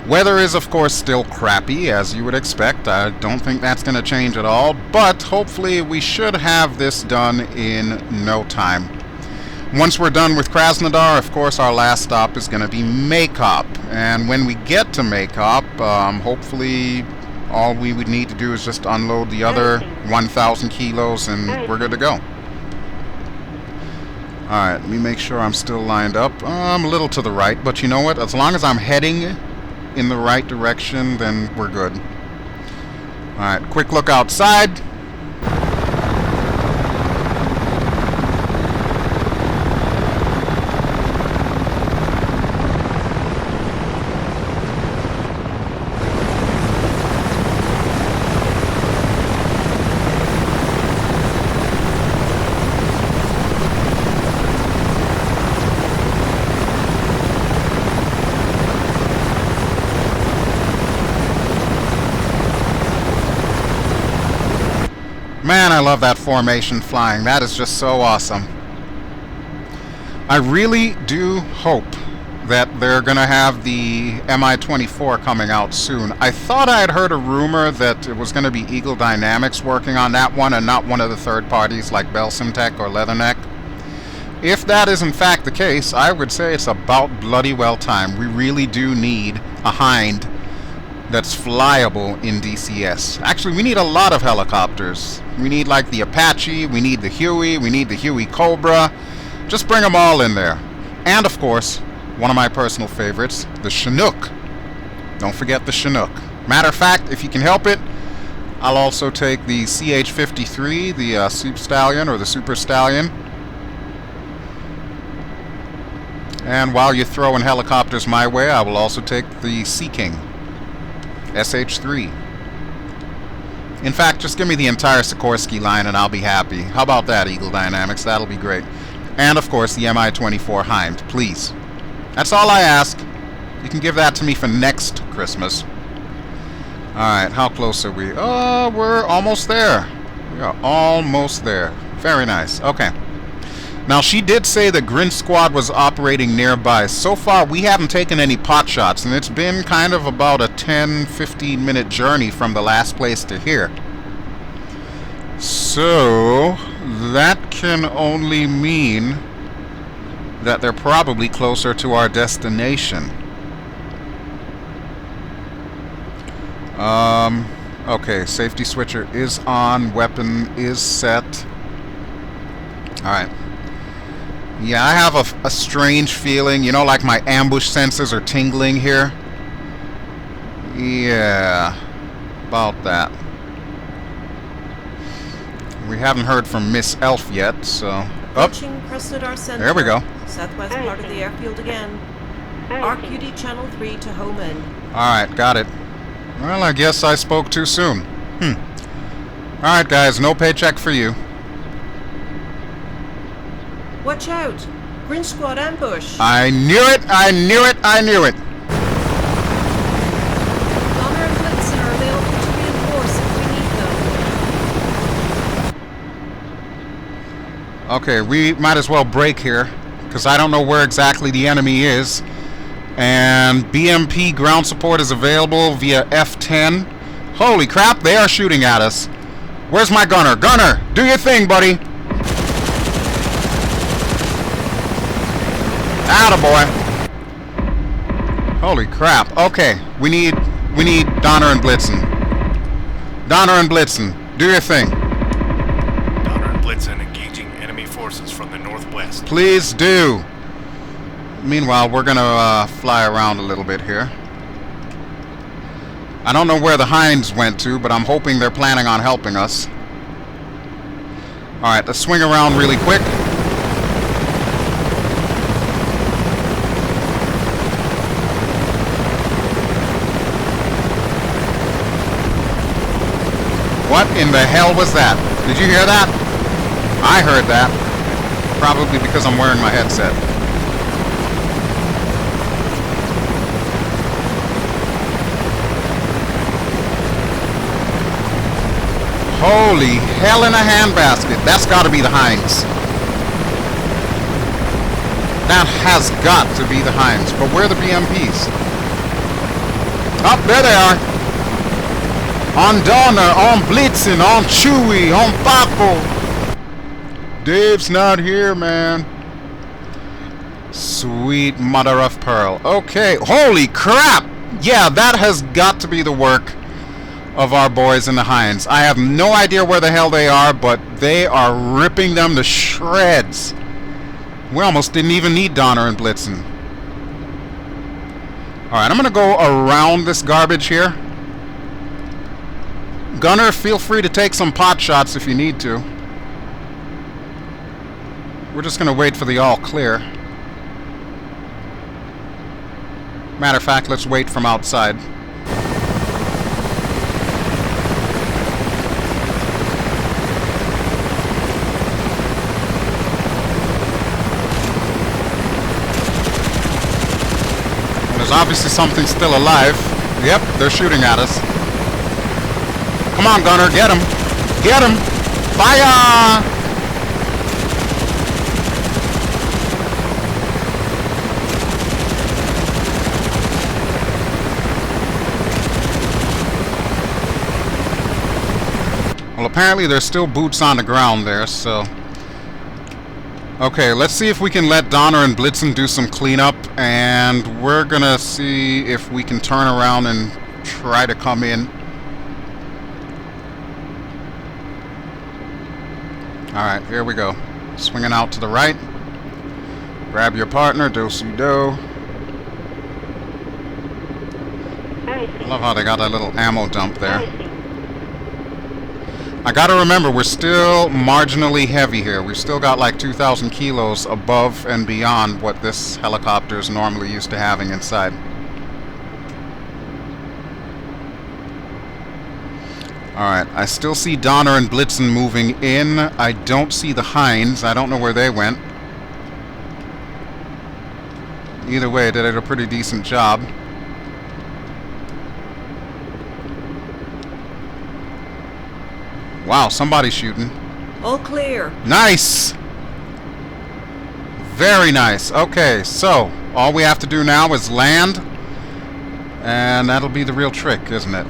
Weather is, of course, still crappy, as you would expect. I don't think that's going to change at all, but hopefully we should have this done in no time. Once we're done with Krasnodar, of course, our last stop is going to be Maykop. And when we get to Maykop, hopefully all we would need to do is just unload the other 1,000 kilos and we're good to go. Alright, let me make sure I'm still lined up. I'm a little to the right, but you know what? As long as I'm heading in the right direction, then we're good. Alright, quick look outside. Man, I love that formation flying. That is just so awesome. I really do hope that they're going to have the Mi-24 coming out soon. I thought I had heard a rumor that it was going to be Eagle Dynamics working on that one and not one of the third parties like Belsimtech or Leatherneck. If that is in fact the case, I would say it's about bloody well time. We really do need a Hind that's flyable in DCS. Actually, we need a lot of helicopters. We need like the Apache, we need the Huey, we need the Huey Cobra. Just bring them all in there. And of course, one of my personal favorites, the Chinook. Don't forget the Chinook. Matter of fact, if you can help it, I'll also take the CH-53, the Super Stallion or the Super Stallion. And while you're throwing helicopters my way, I will also take the Sea King, SH-3. In fact, just give me the entire Sikorsky line and I'll be happy. How about that, Eagle Dynamics? That'll be great. And of course, the Mi-24 Hind, please. That's all I ask. You can give that to me for next Christmas. Alright, how close are we? Oh, we're almost there. We are almost there. Very nice. Okay. Now, she did say the Grinch squad was operating nearby. So far, we haven't taken any pot shots, and it's been kind of about a 10-15 minute journey from the last place to here. So, that can only mean that they're probably closer to our destination. Okay, safety switcher is on, weapon is set. Alright. Yeah, I have a strange feeling, you know, like my ambush senses are tingling here. Yeah, about that. We haven't heard from Miss Elf yet, so... Approaching Krasnodar Center. There we go. Southwest part of the airfield again. RQD Channel 3 to home in. Alright, got it. Well, I guess I spoke too soon. Alright, guys, no paycheck for you. Watch out! Grinch squad ambush! I knew it! I knew it! I knew it! Bomber and Blitzen are available to reinforce if we need them. Okay, we might as well break here, because I don't know where exactly the enemy is. And BMP ground support is available via F10. Holy crap, they are shooting at us. Where's my gunner? Gunner, do your thing, buddy. Attaboy. Holy crap. Okay, we need Donner and Blitzen. Donner and Blitzen, do your thing. Donner and Blitzen engaging enemy forces from the northwest. Please do. Meanwhile, we're gonna fly around a little bit here. I don't know where the Hinds went to, but I'm hoping they're planning on helping us. Alright, let's swing around really quick. What in the hell was that? Did you hear that? I heard that. Probably because I'm wearing my headset. Holy hell in a handbasket. That's got to be the Hinds. That has got to be the Hinds. But where are the BMPs? Oh, there they are. On Donner, on Blitzen, on Chewy, on Paco. Dave's not here, man. Sweet mother of pearl. Okay, holy crap. Yeah, that has got to be the work of our boys in the Hinds. I have no idea where the hell they are, but they are ripping them to shreds. We almost didn't even need Donner and Blitzen. Alright, I'm gonna go around this garbage here. Gunner, feel free to take some pot shots if you need to. We're just gonna wait for the all clear. Matter of fact, let's wait from outside. There's obviously something still alive. Yep, they're shooting at us. Come on, Gunner, get him! Get him! Fire! Well, apparently there's still boots on the ground there, so... Okay, let's see if we can let Donner and Blitzen do some cleanup, and we're gonna see if we can turn around and try to come in. Alright, here we go. Swinging out to the right. Grab your partner, do-si-do. I love how they got that little ammo dump there. I gotta remember, we're still marginally heavy here. We've still got like 2,000 kilos above and beyond what this helicopter is normally used to having inside. Alright, I still see Donner and Blitzen moving in. I don't see the Hinds. I don't know where they went. Either way, they did a pretty decent job. Wow, somebody's shooting. All clear. Nice! Very nice. Okay, so all we have to do now is land. And that'll be the real trick, isn't it?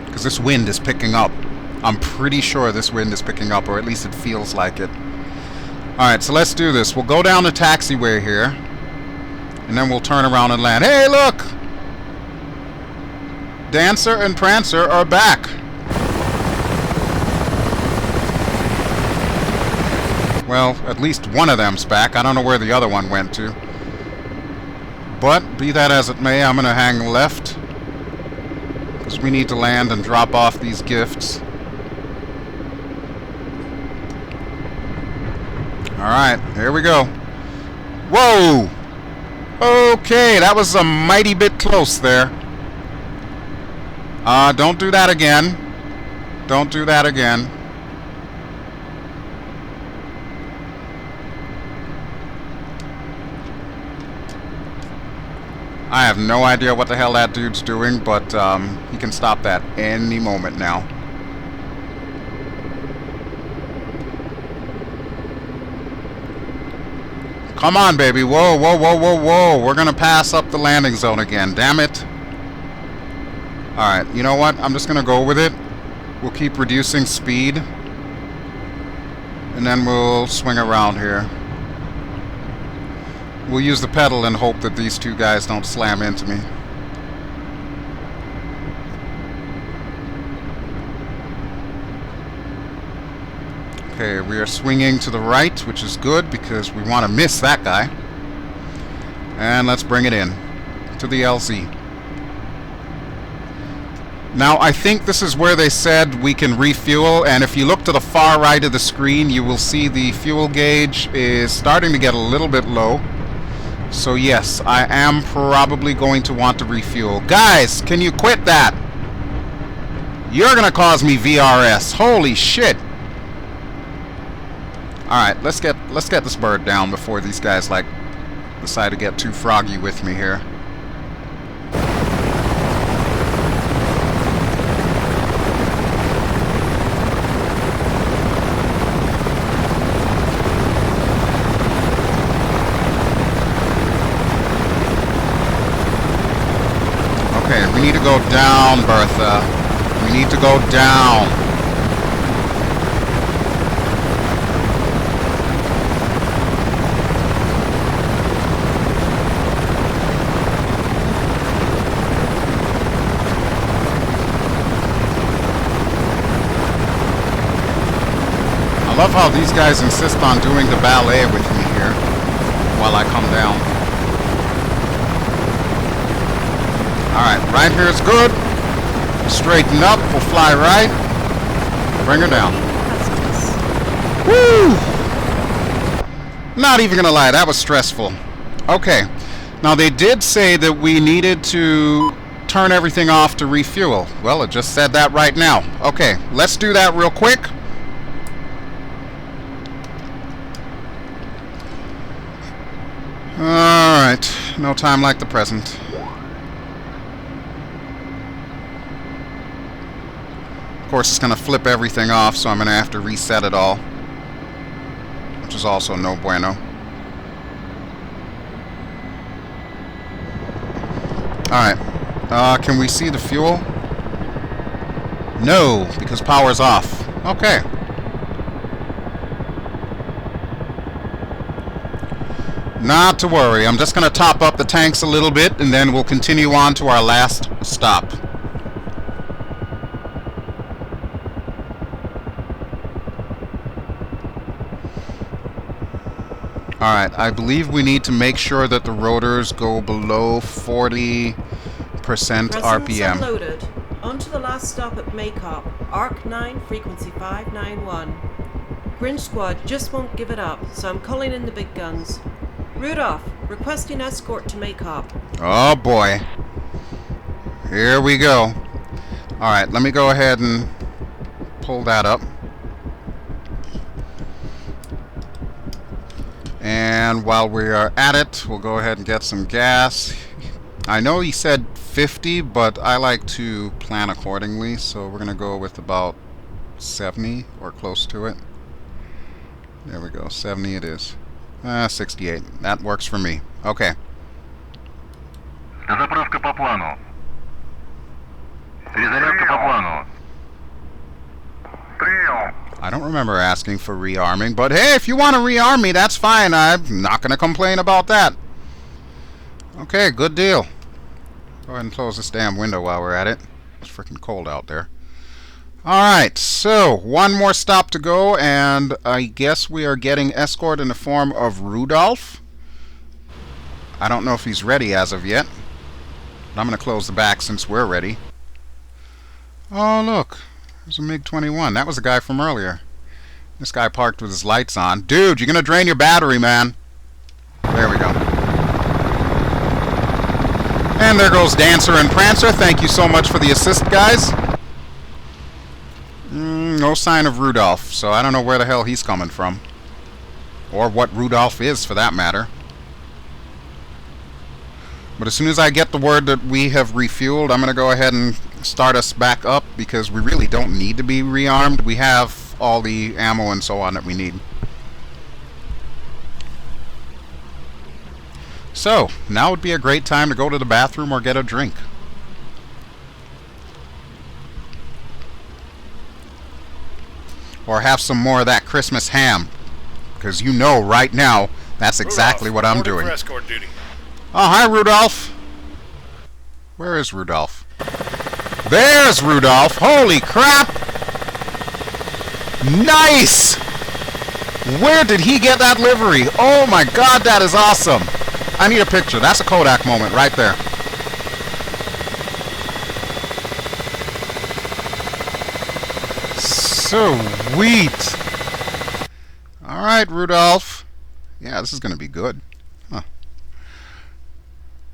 Because this wind is picking up. I'm pretty sure this wind is picking up, or at least it feels like it. Alright, so let's do this. We'll go down the taxiway here. And then we'll turn around and land. Hey, look! Dancer and Prancer are back. Well, at least one of them's back. I don't know where the other one went to. But, be that as it may, I'm going to hang left. Because we need to land and drop off these gifts. Alright, here we go. Whoa! Okay, that was a mighty bit close there. Don't do that again. Don't do that again. I have no idea what the hell that dude's doing, but he can stop that any moment now. Come on, baby. Whoa, whoa, whoa, whoa, whoa. We're going to pass up the landing zone again. Damn it. Alright, you know what? I'm just going to go with it. We'll keep reducing speed. And then we'll swing around here. We'll use the pedal and hope that these two guys don't slam into me. Okay, we are swinging to the right, which is good because we want to miss that guy. And let's bring it in to the LZ. Now, I think this is where they said we can refuel, and if you look to the far right of the screen, you will see the fuel gauge is starting to get a little bit low. So yes, I am probably going to want to refuel. Guys, can you quit that? You're gonna cause me VRS. Holy shit. Alright, let's get this bird down before these guys like decide to get too froggy with me here. We need to go down, Bertha. We need to go down. I love how these guys insist on doing the ballet with me here while I come down. Alright, right here is good. Straighten up, we'll fly right. Bring her down. Woo! Not even gonna lie, that was stressful. Okay, now they did say that we needed to turn everything off to refuel. Well, it just said that right now. Okay, let's do that real quick. Alright, no time like the present. Of course, it's going to flip everything off, so I'm going to have to reset it all, which is also no bueno. Alright. Can we see the fuel? No, because power's off. Okay. Not to worry. I'm just going to top up the tanks a little bit, and then we'll continue on to our last stop. Alright, I believe we need to make sure that the rotors go below 40% RPM. Unloaded. On to the last stop at Maykop, Arc 9, frequency 591. Grinch squad just won't give it up, so I'm calling in the big guns. Rudolph, requesting escort to Maykop. Oh boy. Here we go. Alright, let me go ahead and pull that up. And while we are at it, we'll go ahead and get some gas. I know he said 50, but I like to plan accordingly, so we're going to go with about 70 or close to it. There we go, 70 it is. 68. That works for me. Okay. Дозаправка по плану. Перезарядка по плану. Прием. I don't remember asking for rearming, but hey, if you want to rearm me, that's fine. I'm not going to complain about that. Okay, good deal. Go ahead and close this damn window while we're at it. It's freaking cold out there. Alright, so one more stop to go, and I guess we are getting escort in the form of Rudolph. I don't know if he's ready as of yet. But I'm going to close the back since we're ready. Oh, look. There's a MiG-21. That was the guy from earlier. This guy parked with his lights on. Dude, you're going to drain your battery, man. There we go. And there goes Dancer and Prancer. Thank you so much for the assist, guys. No sign of Rudolph, so I don't know where the hell he's coming from. Or what Rudolph is, for that matter. But as soon as I get the word that we have refueled, I'm going to go ahead and start us back up, because we really don't need to be rearmed. We have all the ammo and so on that we need. So, now would be a great time to go to the bathroom or get a drink. Or have some more of that Christmas ham. Because you know right now, that's exactly what I'm doing. For escort duty. Oh, hi, Rudolph. Where is Rudolph? There's Rudolph. Holy crap. Nice. Where did he get that livery? Oh my god, that is awesome. I need a picture. That's a Kodak moment right there. Sweet. Alright, Rudolph. Yeah, this is going to be good. Huh.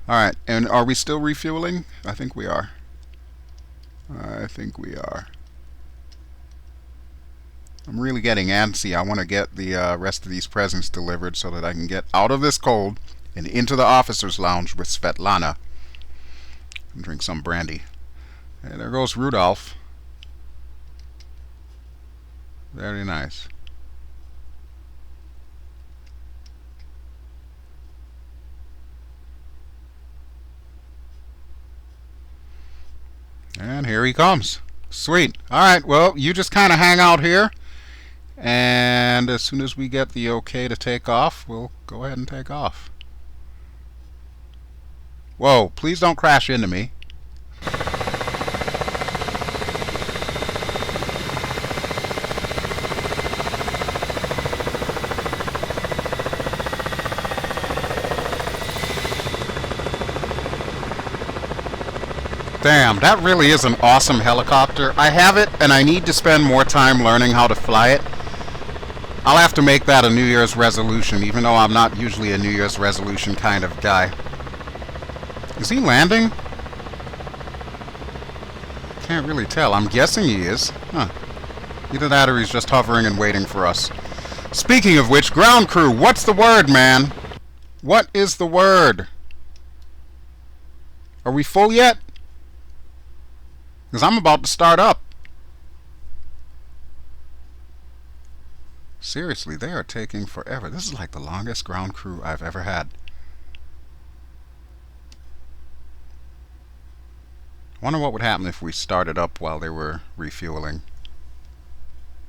Alright, and are we still refueling? I think we are. I think we are. I'm really getting antsy. I want to get the rest of these presents delivered so that I can get out of this cold and into the officer's lounge with Svetlana and drink some brandy. And there goes Rudolph. Very nice. And here he comes. Sweet. Alright, well, you just kind of hang out here. And as soon as we get the okay to take off, we'll go ahead and take off. Whoa, please don't crash into me. Damn, that really is an awesome helicopter. I have it, and I need to spend more time learning how to fly it. I'll have to make that a New Year's resolution, even though I'm not usually a New Year's resolution kind of guy. Is he landing? Can't really tell. I'm guessing he is. Huh. Either that or he's just hovering and waiting for us. Speaking of which, ground crew, what's the word, man? What is the word? Are we full yet? Because I'm about to start up. Seriously, they are taking forever. This is like the longest ground crew I've ever had. Wonder what would happen if we started up while they were refueling.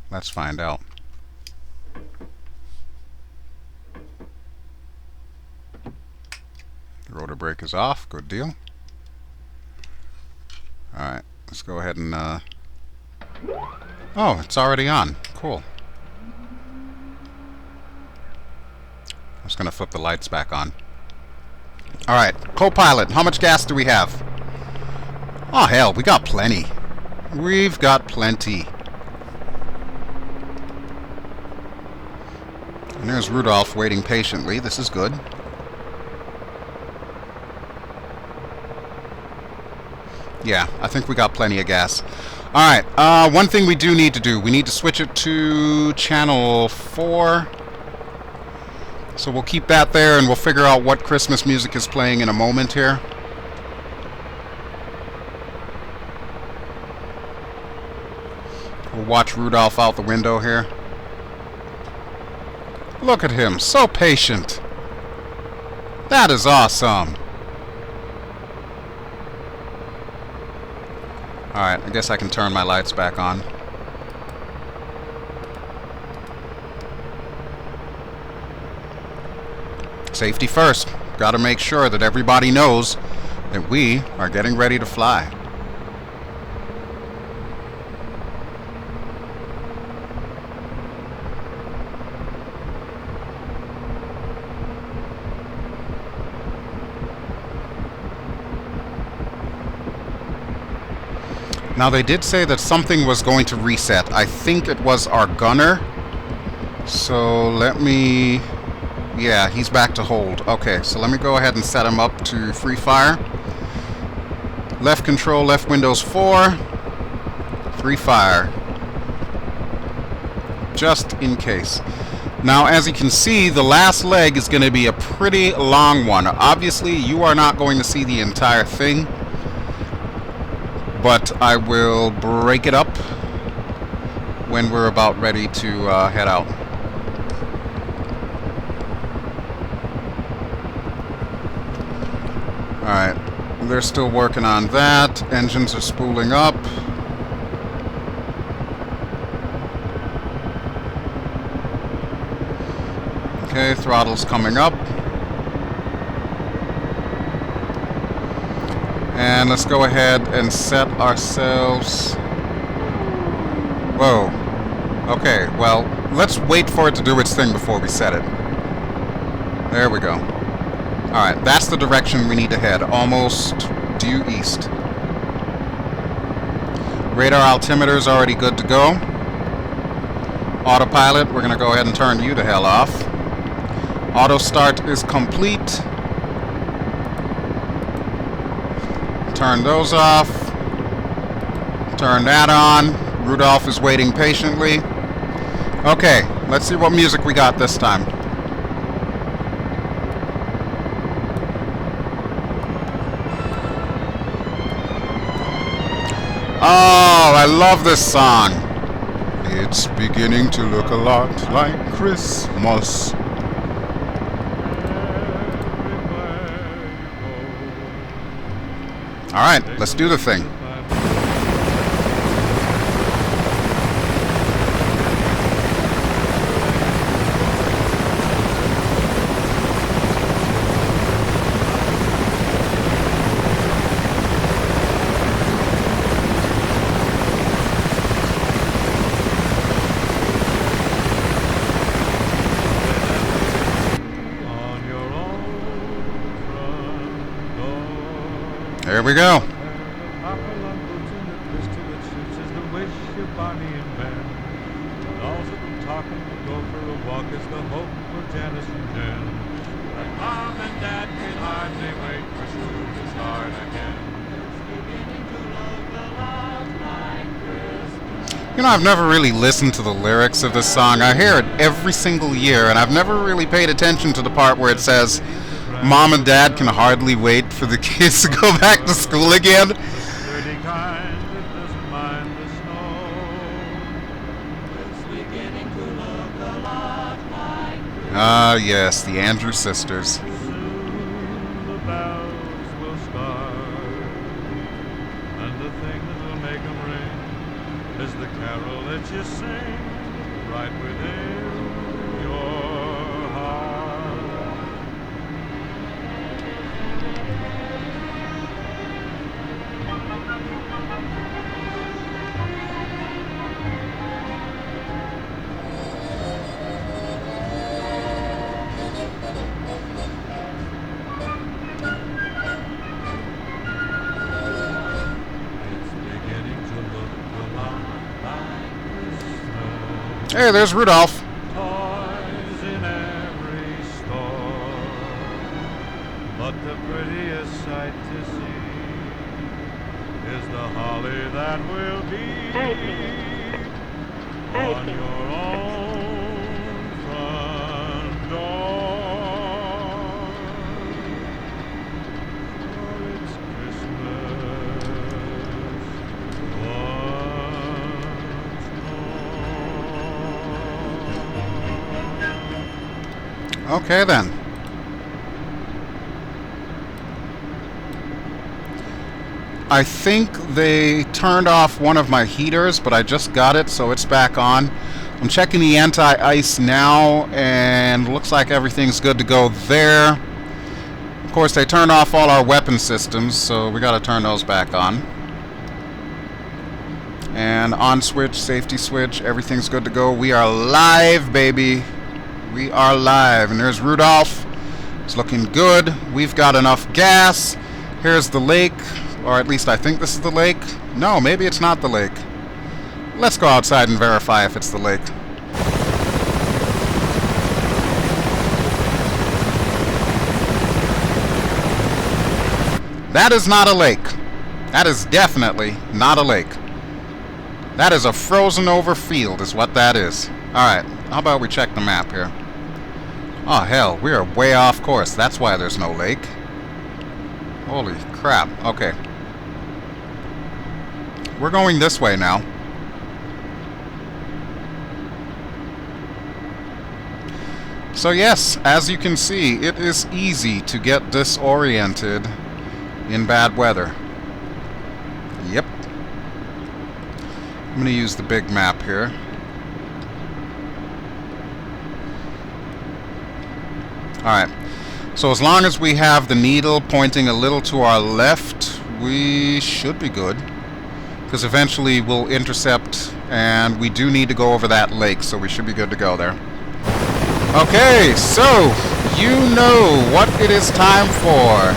Let's find out. The rotor brake is off. Good deal. Alright, let's go ahead and oh, it's already on. Cool. I'm just gonna flip the lights back on. Alright, co-pilot, how much gas do we have? Oh hell, we got plenty. We've got plenty. And there's Rudolph waiting patiently. This is good. Yeah, I think we got plenty of gas. Alright, one thing we do need to do. We need to switch it to channel 4. So we'll keep that there and we'll figure out what Christmas music is playing in a moment here. We'll watch Rudolph out the window here. Look at him, so patient. That is awesome. Alright, I guess I can turn my lights back on. Safety first. Gotta make sure that everybody knows that we are getting ready to fly. Now they did say that something was going to reset. I think it was our gunner. So let me... Yeah, he's back to hold. Okay, so let me go ahead and set him up to free fire. Left control, left Windows 4. Free fire. Just in case. Now, as you can see, the last leg is going to be a pretty long one. Obviously, you are not going to see the entire thing. But I will break it up when we're about ready to head out. Alright, they're still working on that. Engines are spooling up. Okay, throttle's coming up. And let's go ahead and set ourselves... Whoa. Okay, well, let's wait for it to do its thing before we set it. There we go. Alright, that's the direction we need to head. Almost due east. Radar altimeter is already good to go. Autopilot, we're going to go ahead and turn you the hell off. Auto start is complete. Turn those off. Turn that on. Rudolph is waiting patiently. Okay, let's see what music we got this time. Oh, I love this song. It's beginning to look a lot like Christmas. Alright, let's do the thing. There we go. You know, I've never really listened to the lyrics of this song. I hear it every single year, and I've never really paid attention to the part where it says, Mom and Dad can hardly wait for the kids to go back to school again. Ah, yes, the Andrew sisters. Soon the bells will start, and the thing that will make them ring is the carol that you sing right within your heart. It's beginning to look a lot like Christmas. Hey, there's Rudolph. Toys in every store, but the prettiest sight to see is the holly that will be on your own front door. For it's Christmas once more. Okay, then. I think they turned off one of my heaters, but I just got it, so it's back on. I'm checking the anti-ice now, and looks like everything's good to go there. Of course, they turned off all our weapon systems, so we gotta turn those back on. And on switch, safety switch, everything's good to go. We are live, baby. We are live, and there's Rudolph. It's looking good. We've got enough gas. Here's the lake, or at least I think this is the lake. No, maybe it's not the lake. Let's go outside and verify if it's the lake. That is not a lake. That is definitely not a lake. That is a frozen over field is what that is. Alright, how about we check the map here? Oh hell, we are way off course. That's why there's no lake. Holy crap. Okay. We're going this way now. So yes, as you can see, it is easy to get disoriented in bad weather. Yep. I'm going to use the big map here. Alright, so as long as we have the needle pointing a little to our left, we should be good. Because eventually we'll intercept, and we do need to go over that lake, so we should be good to go there. Okay, so you know what it is time for.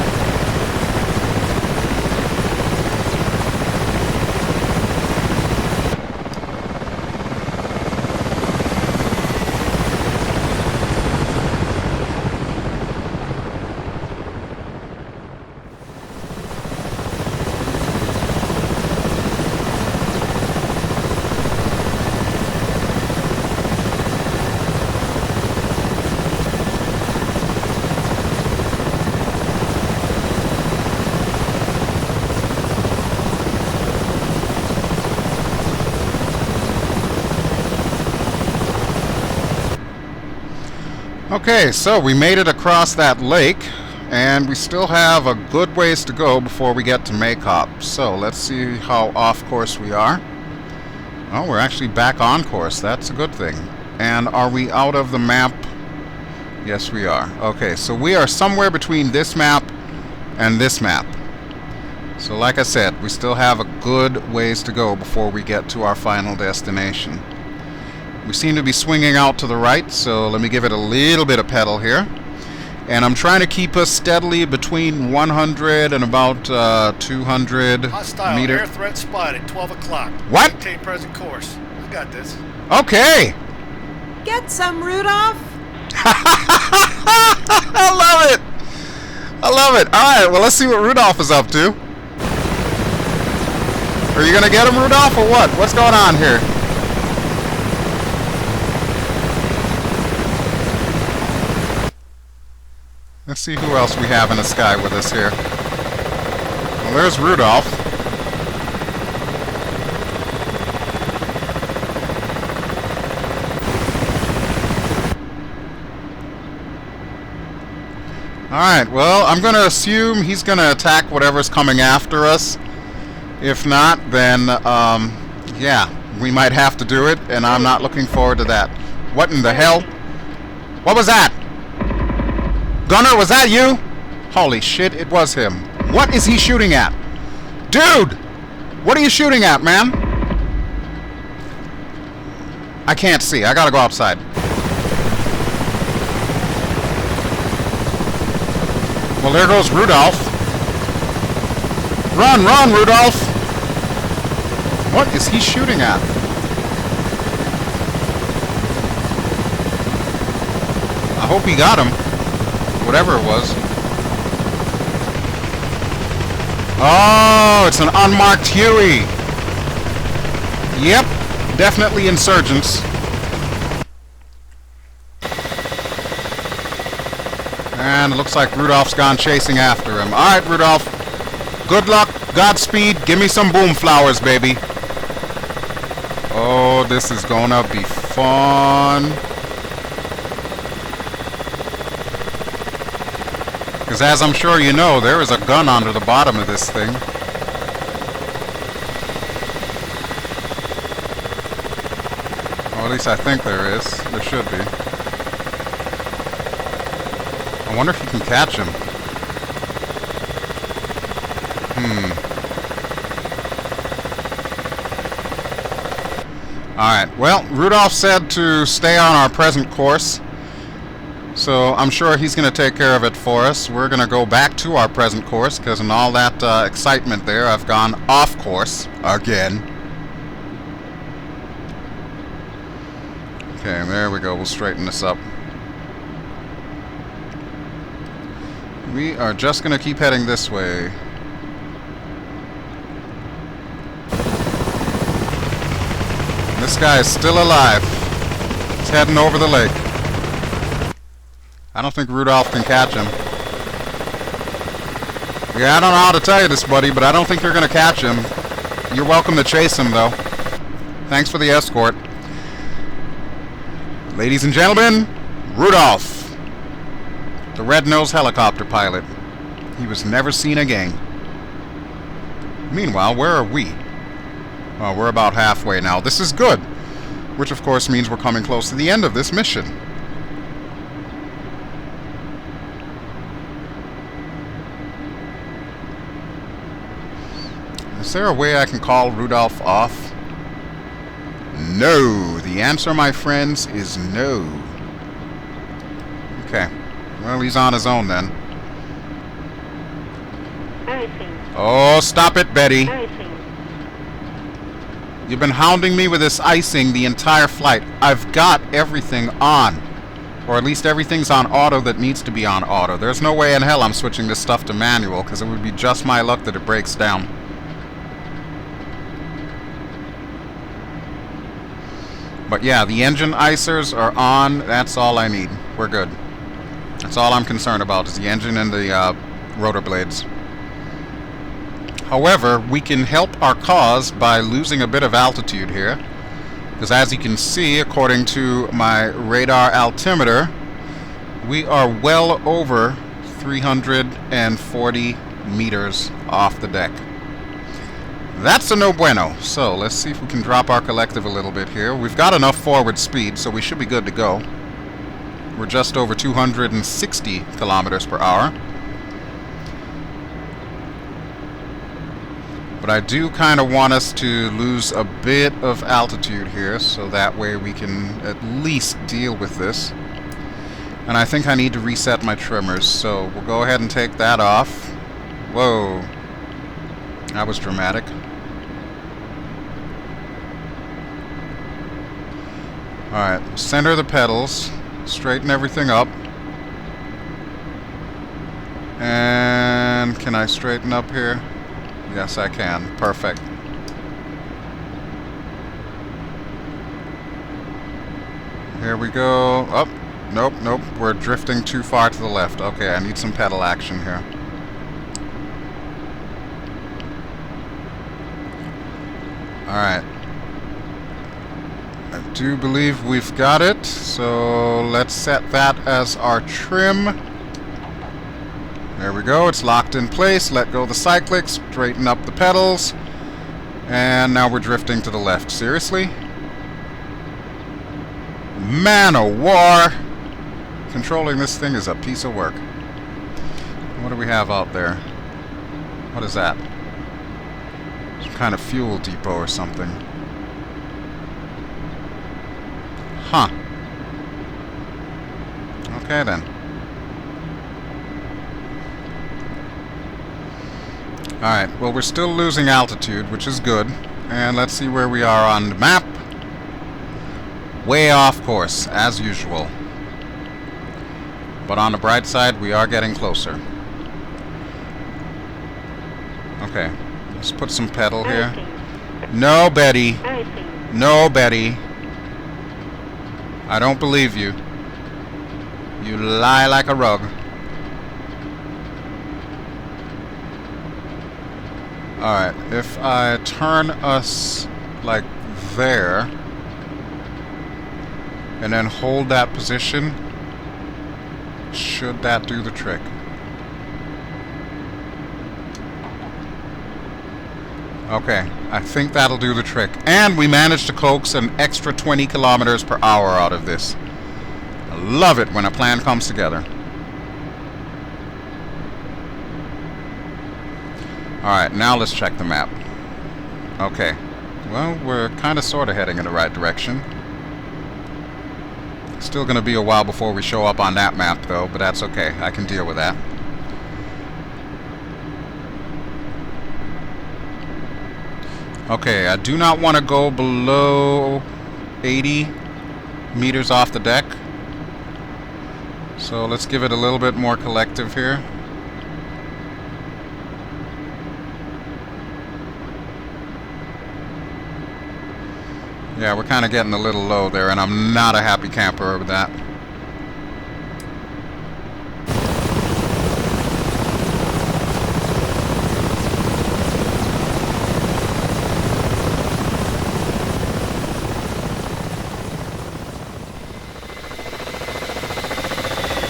Okay, so we made it across that lake, and we still have a good ways to go before we get to Maykop. So let's see how off course we are. Oh, we're actually back on course. That's a good thing. And are we out of the map? Yes, we are. Okay, so we are somewhere between this map and this map. So like I said, we still have a good ways to go before we get to our final destination. We seem to be swinging out to the right, so let me give it a little bit of pedal here. And I'm trying to keep us steadily between 100 and about 200 Hostile meter. air threat spotted, 12 o'clock. What? Maintain present course. I got this. Okay! Get some, Rudolph! I love it! I love it! Alright, well let's see what Rudolph is up to. Are you gonna get him, Rudolph, or what? What's going on here? Let's see who else we have in the sky with us here. Well, there's Rudolph. Alright, well, I'm gonna assume he's gonna attack whatever's coming after us. If not, then, yeah, we might have to do it, and I'm not looking forward to that. What in the hell? What was that? Gunner, was that you? Holy shit, it was him. What is he shooting at? Dude! What are you shooting at, man? I can't see. I gotta go outside. Well, there goes Rudolph. Run, run, Rudolph! What is he shooting at? I hope he got him. Whatever it was. Oh, it's an unmarked Huey. Yep, definitely insurgents. And it looks like Rudolph's gone chasing after him. Alright, Rudolph. Good luck, Godspeed, give me some boom flowers, baby. Oh, this is gonna be fun. Because as I'm sure you know, there is a gun under the bottom of this thing. Or at least I think there is. There should be. I wonder if you can catch him. Alright, well, Rudolph said to stay on our present course. So I'm sure he's going to take care of it for us. We're going to go back to our present course, because in all that excitement there, I've gone off course again. Okay, there we go. We'll straighten this up. We are just going to keep heading this way. This guy is still alive. He's heading over the lake. I don't think Rudolph can catch him. Yeah, I don't know how to tell you this, buddy, but I don't think you're going to catch him. You're welcome to chase him, though. Thanks for the escort. Ladies and gentlemen, Rudolph, the red-nosed helicopter pilot. He was never seen again. Meanwhile, where are we? Oh, we're about halfway now. This is good. Which, of course, means we're coming close to the end of this mission. Is there a way I can call Rudolph off? No. The answer, my friends, is no. Okay. Well, he's on his own then. Oh, stop it, Betty. You've been hounding me with this icing the entire flight. I've got everything on. Or at least everything's on auto that needs to be on auto. There's no way in hell I'm switching this stuff to manual, because it would be just my luck that it breaks down. But yeah, the engine icers are on. That's all I need. We're good. That's all I'm concerned about, is the engine and the rotor blades. However, we can help our cause by losing a bit of altitude here. Because as you can see, according to my radar altimeter, we are well over 340 meters off the deck. That's a no bueno. So let's see if we can drop our collective a little bit here. We've got enough forward speed, so we should be good to go. We're just over 260 kilometers per hour. But I do kind of want us to lose a bit of altitude here, so that way we can at least deal with this. And I think I need to reset my trimmers, so we'll go ahead and take that off. Whoa. That was dramatic. Alright, center the pedals, straighten everything up. And can I straighten up here? Yes, I can. Perfect. Here we go. Oh, nope, nope. We're drifting too far to the left. Okay, I need some pedal action here. Alright. I do believe we've got it. So let's set that as our trim. There we go. It's locked in place. Let go of the cyclics. Straighten up the pedals. And now we're drifting to the left. Seriously? Man o' war! Controlling this thing is a piece of work. What do we have out there? What is that? Some kind of fuel depot or something. Huh. Okay then. Alright, well we're still losing altitude, which is good. And let's see where we are on the map. Way off course, as usual. But on the bright side, we are getting closer. Okay, let's put some pedal here. No, Betty. No, Betty. I don't believe you. You lie like a rug. Alright, if I turn us like there and then hold that position, should that do the trick? Okay, I think that'll do the trick. And we managed to coax an extra 20 kilometers per hour out of this. I love it when a plan comes together. Alright, now let's check the map. Okay. Well, we're kind of sort of heading in the right direction. Still going to be a while before we show up on that map, though, but that's okay. I can deal with that. Okay, I do not want to go below 80 meters off the deck. So let's give it a little bit more collective here. Yeah, we're kind of getting a little low there, and I'm not a happy camper with that.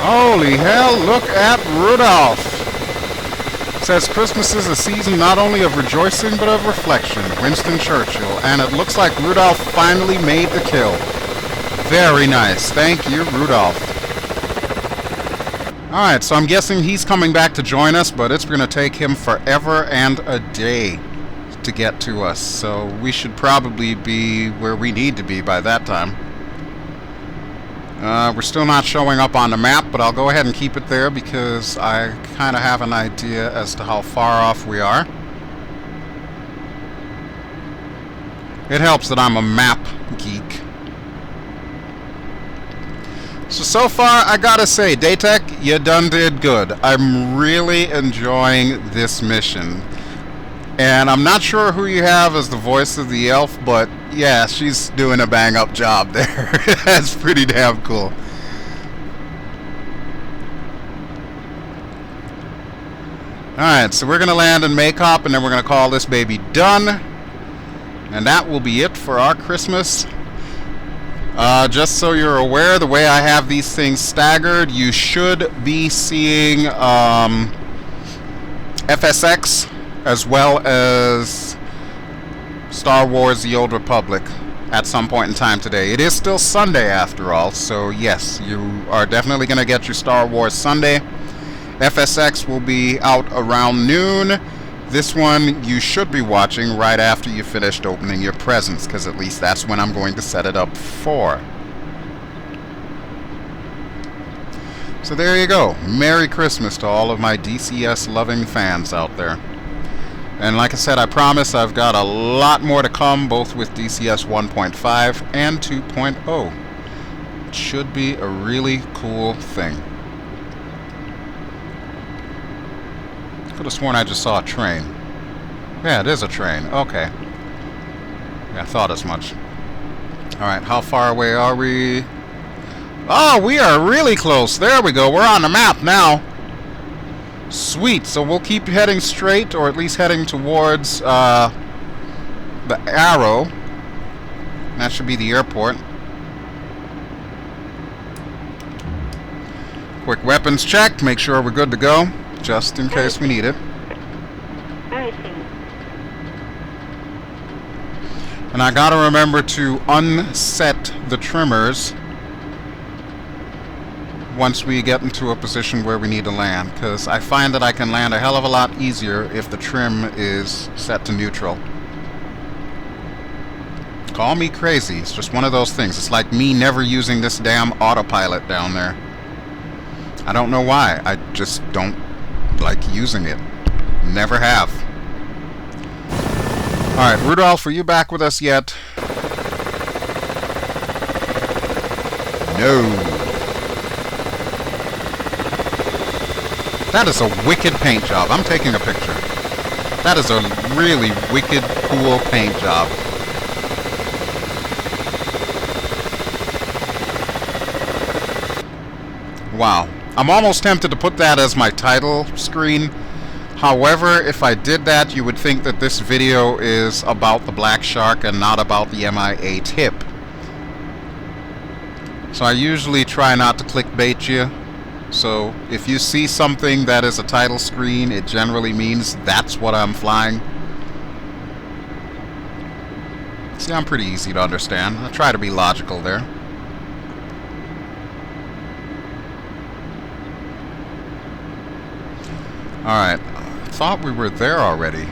Holy hell, look at Rudolph! Says Christmas is a season not only of rejoicing but of reflection. Winston Churchill. And it looks like Rudolph finally made the kill. Very nice. Thank you, Rudolph. Alright, so I'm guessing he's coming back to join us, but it's going to take him forever and a day to get to us. So we should probably be where we need to be by that time. We're still not showing up on the map, but I'll go ahead and keep it there because I kind of have an idea as to how far off we are. It helps that I'm a map geek. So far, I gotta say, Datek, you done did good. I'm really enjoying this mission. And I'm not sure who you have as the voice of the elf, but yeah, she's doing a bang-up job there. That's pretty damn cool. Alright, so we're going to land in Maykop, and then we're going to call this baby done. And that will be it for our Christmas. Just so you're aware, the way I have these things staggered, you should be seeing FSX as well as Star Wars The Old Republic at some point in time today. It is still Sunday after all, so yes, you are definitely going to get your Star Wars Sunday. FSX will be out around noon. This one you should be watching right after you finished opening your presents, because at least that's when I'm going to set it up for. So there you go. Merry Christmas to all of my DCS loving fans out there. And like I said, I promise I've got a lot more to come, both with DCS 1.5 and 2.0. It should be a really cool thing. Could have sworn I just saw a train. Yeah, it is a train. Okay. Yeah, I thought as much. Alright, how far away are we? Oh, we are really close. There we go. We're on the map now. Sweet. So we'll keep heading straight, or at least heading towards the arrow. That should be the airport. Quick weapons check. Make sure we're good to go. just in case we need it. And I gotta remember to unset the trimmers once we get into a position where we need to land, because I find that I can land a hell of a lot easier if the trim is set to neutral. Call me crazy, it's just one of those things. It's like me never using this damn autopilot down there. I don't know why, I just don't like using it. Never have. Alright, Rudolph, are you back with us yet? No. That is a wicked paint job. I'm taking a picture. That is a really wicked, cool paint job. Wow. I'm almost tempted to put that as my title screen. However, if I did that, you would think that this video is about the Black Shark and not about the Mi-8 hip. So I usually try not to clickbait you. So if you see something that is a title screen, it generally means that's what I'm flying. See, I'm pretty easy to understand. I try to be logical there. Alright. Thought we were there already.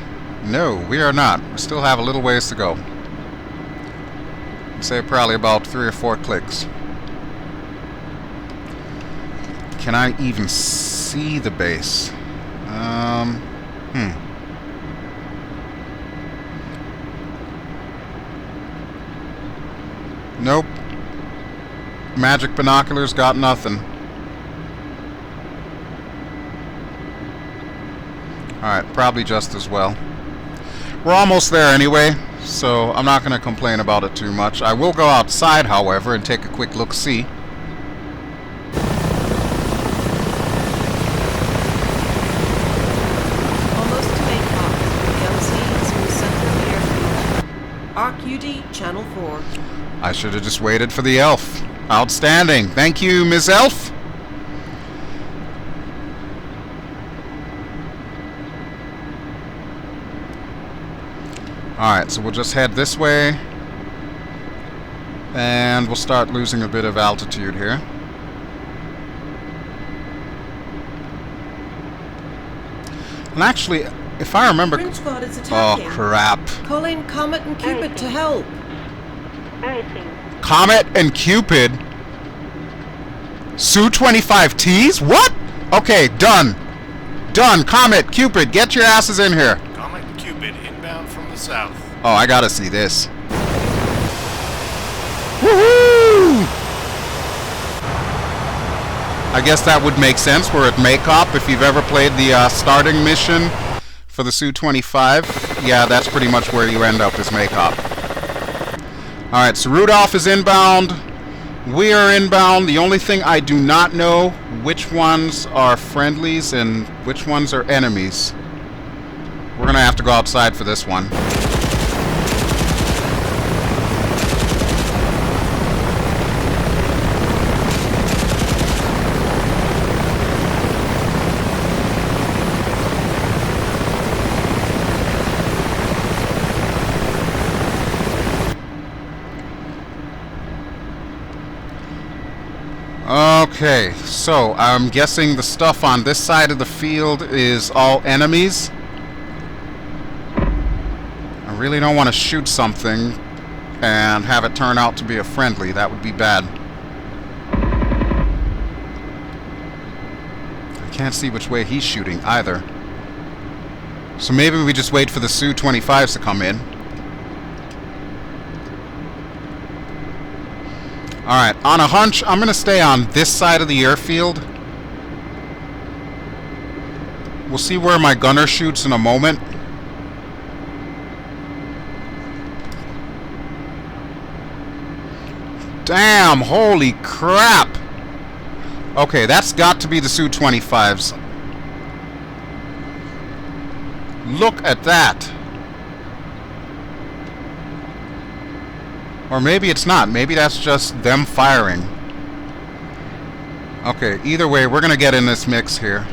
No, we are not. We still have a little ways to go. I'd say probably about 3 or 4 clicks. Can I even see the base? Nope. Magic binoculars got nothing. Alright, probably just as well. We're almost there anyway, so I'm not going to complain about it too much. I will go outside, however, and take a quick look-see. Almost to Maykop. The LC is in the center of the airfield. Arc UD, Channel 4. I should have just waited for the elf. Outstanding. Thank you, Ms. Elf. Alright, so we'll just head this way. And we'll start losing a bit of altitude here. And actually, if I remember... Grinch squad is attacking. Oh, crap. Call in Comet and Cupid to help. Comet and Cupid? Su-25Ts? What? Okay, done. Done. Comet, Cupid, get your asses in here. Comet and Cupid inbound from the south. Oh, I gotta see this. Woohoo! I guess that would make sense. We're at Maykop. If you've ever played the starting mission for the Su-25, yeah, that's pretty much where you end up, is Maykop. Alright, so Rudolph is inbound. We are inbound. The only thing I do not know, which ones are friendlies and which ones are enemies. We're gonna have to go outside for this one. Okay, so I'm guessing the stuff on this side of the field is all enemies. I really don't want to shoot something and have it turn out to be a friendly. That would be bad. I can't see which way he's shooting either. So maybe we just wait for the Su-25s to come in. Alright, on a hunch, I'm going to stay on this side of the airfield. We'll see where my gunner shoots in a moment. Damn, holy crap! Okay, that's got to be the Su-25s. Look at that! Or maybe it's not. Maybe that's just them firing. Okay, either way, we're going to get in this mix here.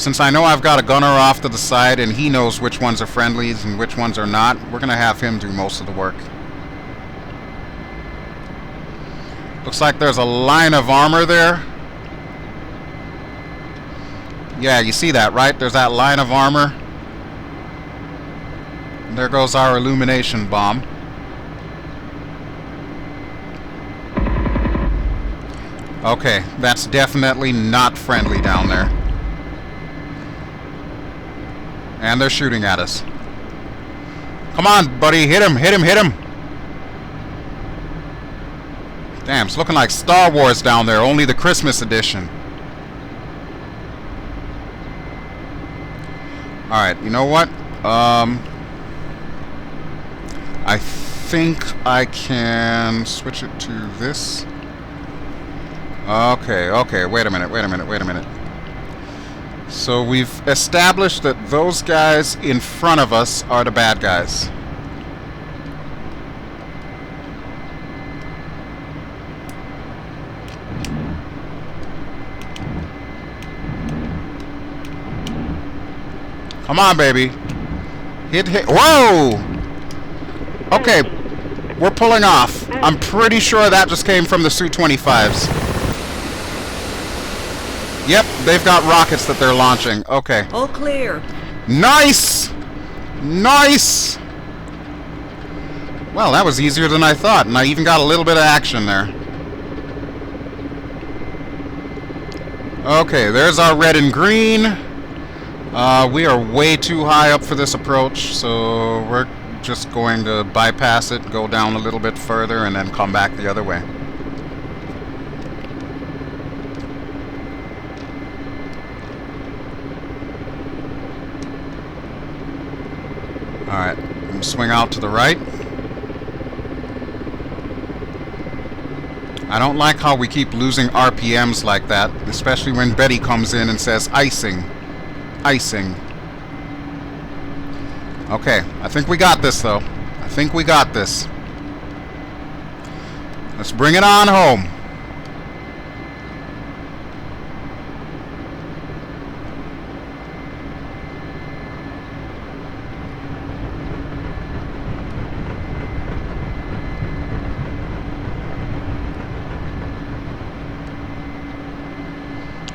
since I know I've got a gunner off to the side and he knows which ones are friendlies and which ones are not, we're going to have him do most of the work. Looks like there's a line of armor there. Yeah, you see that, right? There's that line of armor. There goes our illumination bomb. Okay, that's definitely not friendly down there. And they're shooting at us. Come on, buddy, hit him, hit him, hit him! Damn, it's looking like Star Wars down there, only the Christmas edition. Alright, you know what? I think I can switch it to this. Okay, okay, wait a minute. So we've established that those guys in front of us are the bad guys. Come on, baby. Hit. Whoa! Okay, we're pulling off. I'm pretty sure that just came from the Su-25s. Yep, they've got rockets that they're launching. Okay. All clear. Nice! Nice! Well, that was easier than I thought, and I even got a little bit of action there. Okay, there's our red and green. We are way too high up for this approach, so we're just going to bypass it, go down a little bit further, and then come back the other way. Alright, I'm going to swing out to the right. I don't like how we keep losing RPMs like that, especially when Betty comes in and says icing. Icing. Okay, I think we got this though. I think we got this. Let's bring it on home.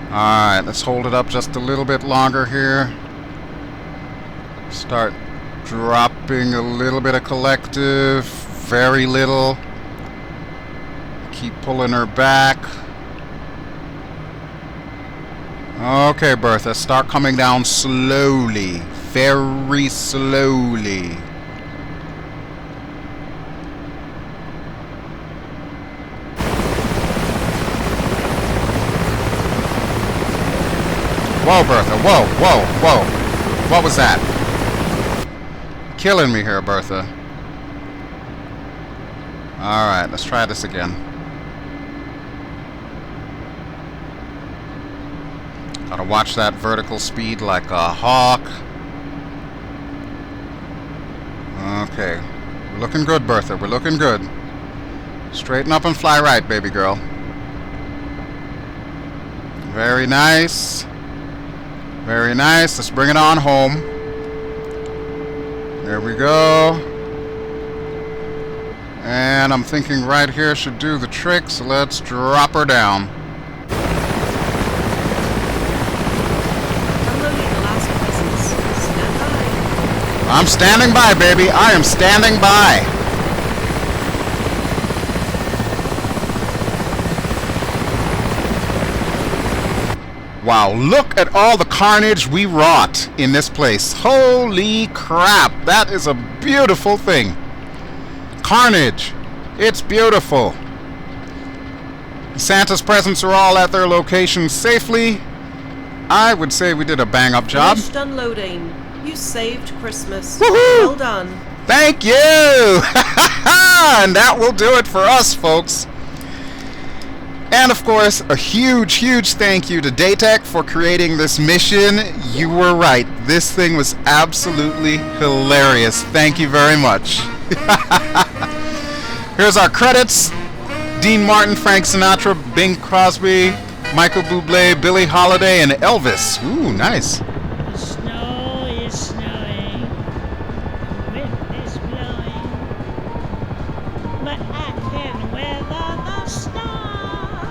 Alright, let's hold it up just a little bit longer here. Start dropping a little bit of collective. Very little. Keep pulling her back. Okay, Bertha, start coming down slowly. Very slowly. Whoa, Bertha. Whoa, whoa, whoa. What was that? Killing me here, Bertha. Alright, let's try this again. Gotta watch that vertical speed like a hawk. Okay. We're looking good, Bertha. We're looking good. Straighten up and fly right, baby girl. Very nice. Very nice. Let's bring it on home. There we go. And I'm thinking right here should do the trick, so let's drop her down. I'm standing by, baby. I am standing by. Wow, look at all the carnage we wrought in this place. Holy crap, that is a beautiful thing. Carnage. It's beautiful. Santa's presents are all at their locations safely. I would say we did a bang-up job. Finished unloading. You saved Christmas. Woohoo! Well done. Thank you! And that will do it for us, folks. And of course, a huge, huge thank you to Datek for creating this mission. You were right. This thing was absolutely hilarious. Thank you very much. Here's our credits. Dean Martin, Frank Sinatra, Bing Crosby, Michael Buble, Billie Holliday, and Elvis. Ooh, nice. The snow is snowing, the wind is blowing, but I can weather the storm.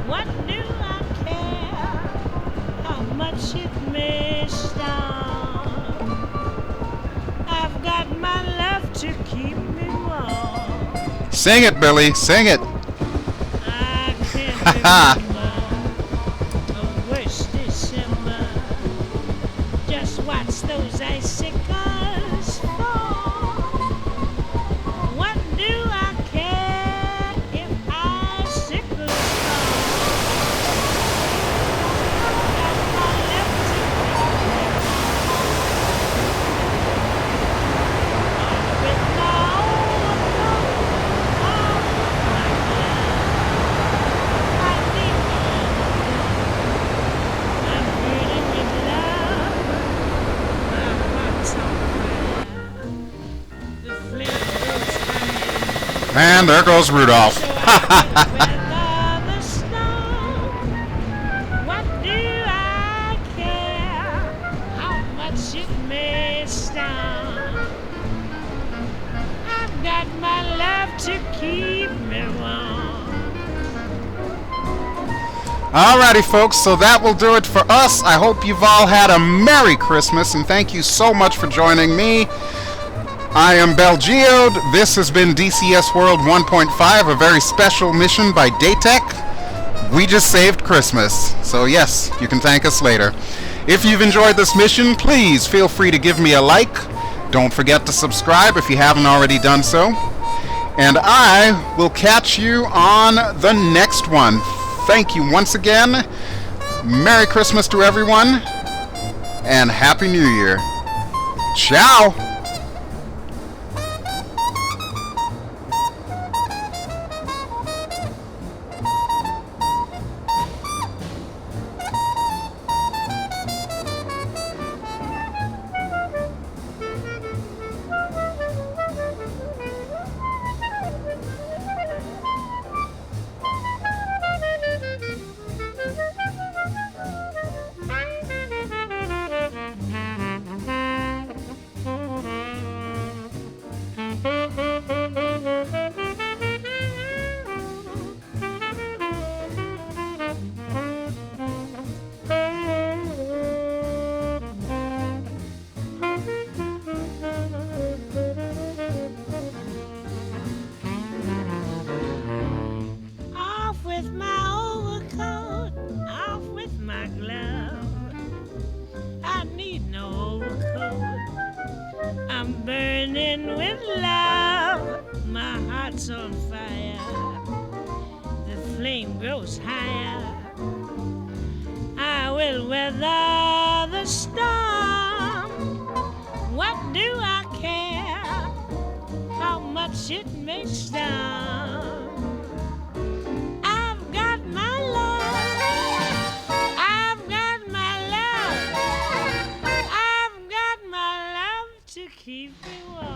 What do I care how much it may storm? I've got my love to keep me warm. Sing it, Billy. Sing it. I can't remember a worse December. Just watch those icicles fall. What do I care if icicles fall? I've got my left to keep me warm. With my overcoat on my glove, I need you. I'm burning with love. My heart's on fire. The flame grows higher. And there goes Rudolph. So I can weather the storm. What do I care how much it may storm? I've got my love to keep me warm. Alrighty, folks, so that will do it for us. I hope you've all had a Merry Christmas, and thank you so much for joining me. I am Bel Geode. This has been DCS World 1.5, a very special mission by Datek. We just saved Christmas, so yes, you can thank us later. If you've enjoyed this mission, please feel free to give me a like. Don't forget to subscribe if you haven't already done so. And I will catch you on the next one. Thank you once again. Merry Christmas to everyone, and Happy New Year. Ciao! Off with my overcoat, off with my glove. I need no overcoat. I'm burning with love. My heart's on fire. The flame grows higher. I will weather the storm. What do I care how much it may storm? I've got my love. I've got my love. I've got my love to keep me warm.